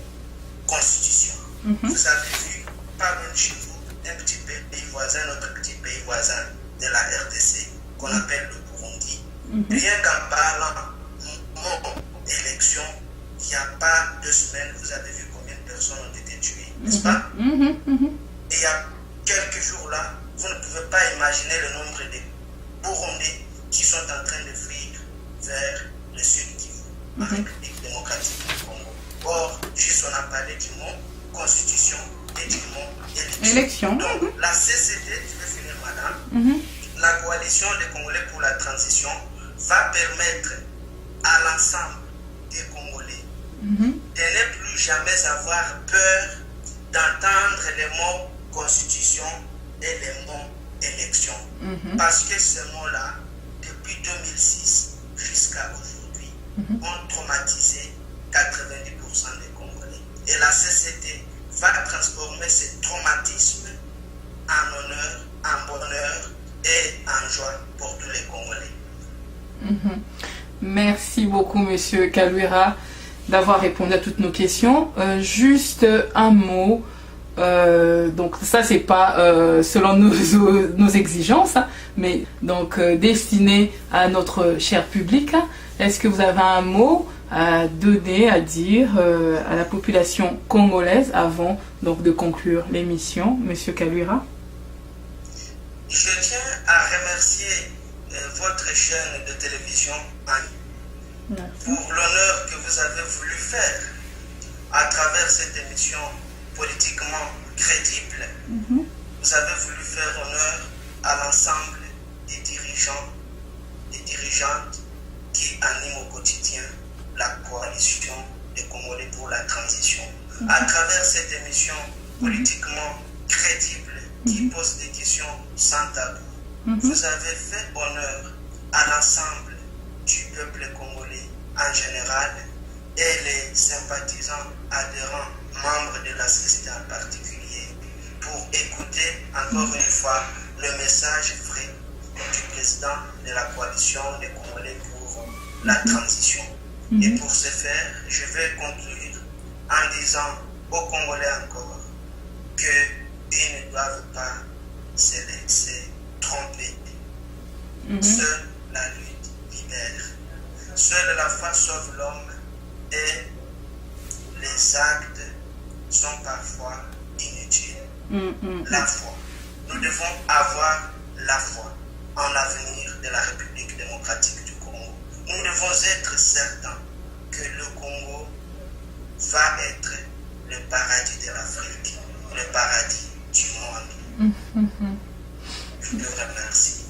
constitution. Vous avez vu, pas loin de chez vous, un petit pays voisin, notre petit pays voisin de la RDC, qu'on appelle le Burundi. Rien qu'en parlant mot élection, il n'y a pas 2 semaines, vous avez vu combien de personnes ont été tuées, n'est-ce pas? Et il y a quelques jours là, vous ne pouvez pas imaginer le nombre de Burundais qui sont en train de fuir vers le sud Kivu, la République démocratique du Congo. Or, juste on a parlé du mot constitution et du mot élection. Donc, la CCT, je vais finir madame, la coalition des Congolais pour la transition va permettre à l'ensemble des Congolais de ne plus jamais avoir peur d'entendre les mots constitution et les mots élection. Parce que ces mots-là, depuis 2006 jusqu'à aujourd'hui, ont traumatisé 90% des Congolais. Et la CCT va transformer ce traumatisme en honneur, en bonheur et en joie pour tous les Congolais. Merci beaucoup, Monsieur Kaluira, d'avoir répondu à toutes nos questions. Juste un mot. Donc ça, c'est pas selon nos exigences, hein, mais donc destiné à notre cher public. Est-ce que vous avez un mot à donner, à dire à la population congolaise avant donc de conclure l'émission, Monsieur Kaluira? Je tiens à remercier votre chaîne de télévision pour l'honneur que vous avez voulu faire à travers cette émission politiquement crédible. Vous avez voulu faire honneur à l'ensemble des dirigeants et dirigeantes qui animent au quotidien la coalition des Congolais pour la transition. À travers cette émission politiquement crédible qui pose des questions sans tabou, vous avez fait honneur à l'ensemble du peuple congolais en général et les sympathisants, adhérents, membres de la société en particulier, pour écouter encore une fois le message vrai du président de la coalition des Congolais pour la transition. Et pour ce faire, je vais conclure en disant aux Congolais encore qu'ils ne doivent pas se laisser tromper. Seule la lutte libère. Seule la foi sauve l'homme et les actes sont parfois inutiles. La foi. Nous devons avoir la foi en l'avenir de la République démocratique du Congo. Nous devons être certains que le Congo va être le paradis de l'Afrique, le paradis du monde. Je te remercie.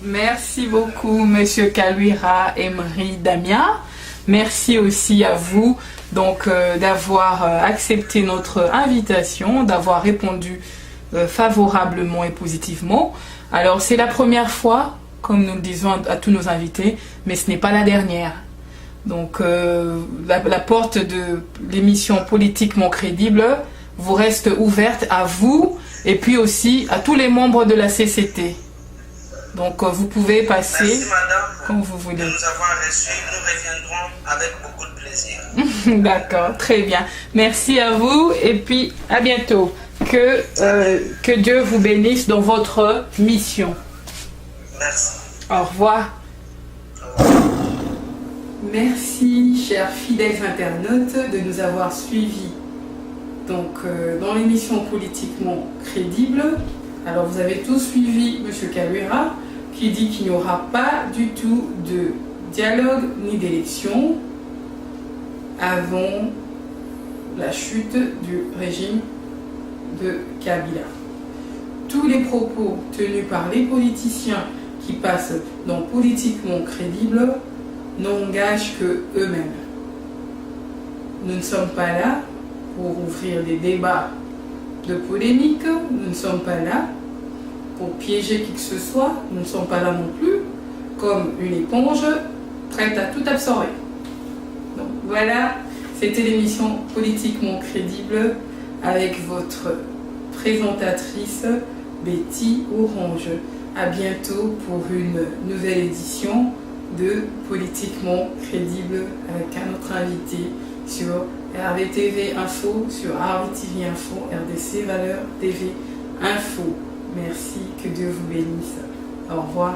Merci beaucoup, Monsieur Kaluira Emery Damien. Merci aussi à vous donc d'avoir accepté notre invitation, d'avoir répondu favorablement et positivement. Alors c'est la première fois, comme nous le disons à tous nos invités, mais ce n'est pas la dernière. Donc la porte de l'émission Politiquement Crédible vous reste ouverte à vous et puis aussi à tous les membres de la CCT. Donc vous pouvez passer. Merci madame, comme vous voulez. De nous avoir reçus. Nous reviendrons avec beaucoup de plaisir. D'accord, très bien. Merci à vous et puis à bientôt. Que Dieu vous bénisse dans votre mission. Merci. Au revoir. Au revoir. Merci, chers fidèles internautes, de nous avoir suivis donc, dans l'émission Politiquement Crédible. Alors, vous avez tous suivi M. Kaluira qui dit qu'il n'y aura pas du tout de dialogue ni d'élection avant la chute du régime de Kabila. tous les propos tenus par les politiciens qui passent dans Politiquement Crédible n'engagent que eux-mêmes. Nous ne sommes pas là pour ouvrir des débats de polémique, nous ne sommes pas là pour piéger qui que ce soit, nous ne sommes pas là non plus comme une éponge prête à tout absorber. Donc voilà, c'était l'émission Politiquement Crédible avec votre présentatrice Betty Orange. À bientôt pour une nouvelle édition de Politiquement Crédible avec un autre invité sur RVTV Info, sur RVTV Info, RDC Valeurs TV Info. Merci, que Dieu vous bénisse. Au revoir.